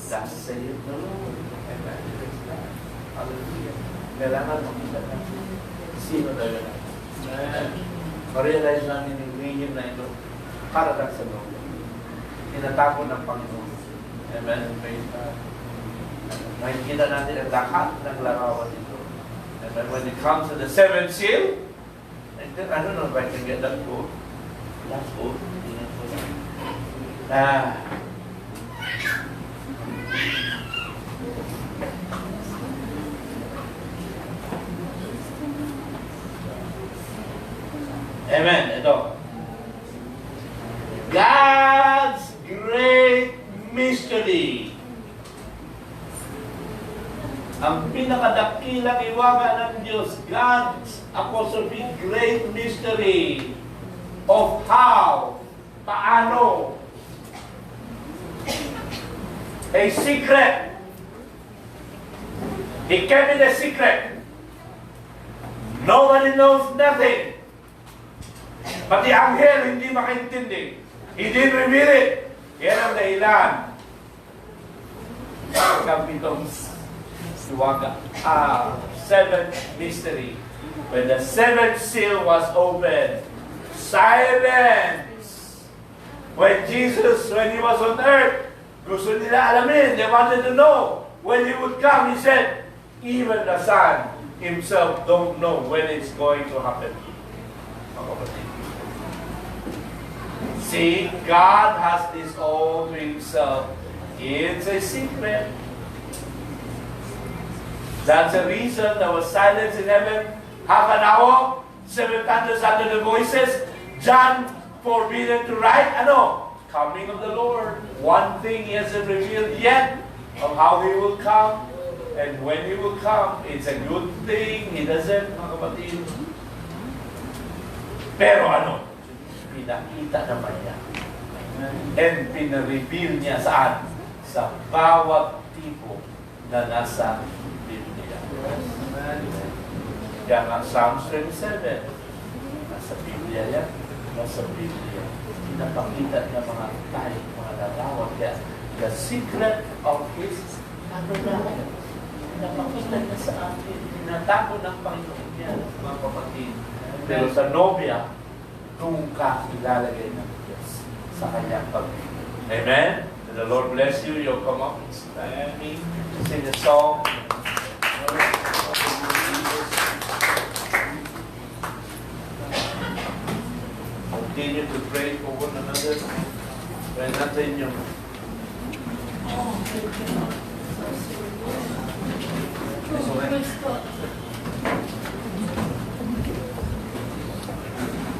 the saith the Lord. Amen. Hallelujah. Kailangan makita natin sino talaga natin. Ma-realize namin yung lihim na ito para lang sa Lord. Tinatago ng Panginoon. Amen. Praise God. Makikita natin ang lahat ng larawan ito. Amen. When it comes to the seventh seal, I don't know if I can get that quote. Last quote. Amen. Ito. God's great mystery. Ang pinakadakilang iwaga ng Diyos, God's apostolic great mystery of how, paano, a secret He kept it a secret. Nobody knows nothing. Pati anghel hindi makaintindi. He didn't reveal it. Yan ang dahilan. Kapitong seventh mystery. When the seventh seal was opened, silence. When Jesus, when He was on earth, gusto nila alamin. They wanted to know. When He would come, He said, even the Son Himself don't know when it's going to happen. Mga kapatid. See, God has this all to Himself. It's a secret. That's the reason there was silence in heaven. Half an hour, 7 thunders under the voices. John forbidden to write. Coming of the Lord. One thing He hasn't revealed yet of how He will come. And when He will come, it's a good thing. He doesn't, mga kapatid. Pero pinakita naman niya. And pinareveal niya saan? Sa bawat tipo na nasa Biblia. Kaya nga Psalms 27, nasa Biblia yan. Nasa Biblia. Pinapakita niya mga tayo, mga larawan. Kaya the secret of His tabernacle. Pinapakita niya sa atin. Tinatago ng Panginoon niya, mga kapatid. Pero sa nobya, doon ka ilalagay ng Diyos sa kanyang pag-ibig. Amen? And the Lord bless you. You'll come up and stand me to sing a song. Continue to pray for one another. Pray natin yung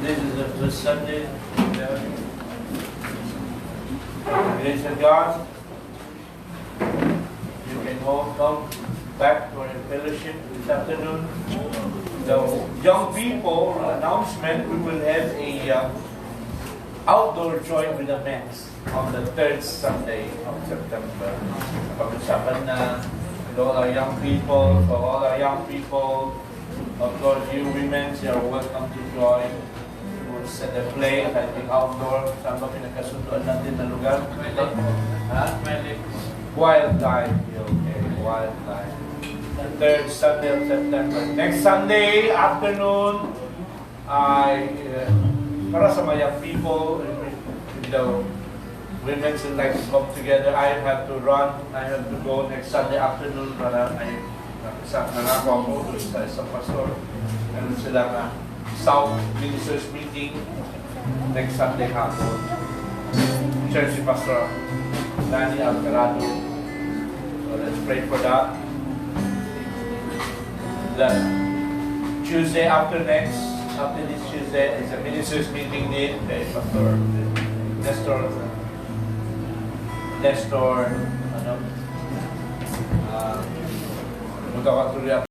this is the first Sunday. Praise God. You can all come back for a fellowship this afternoon. The young people announcement, we will have a outdoor joint with the men's on the 3rd Sunday of September. Pag-usapan na all our young people, for all our young people, of course, you women, you are welcome to join. We'll set a play, I think outdoor. Saan ba pinagkasunduan natin na lugar? Wildlife. Okay, wildlife. The 3rd Sunday of September. Next Sunday afternoon, para sa mga young people, the women would like to come together. I have to run. I have to go next Sunday afternoon para nangako ako sa isang pastor. Meron silang South Ministers meeting next Sunday hapon. Church si Pastor Danny Alcarado. So let's pray for that. The Tuesday after this Tuesday is a ministers meeting din kay Pastor Nestor, magkakatuloy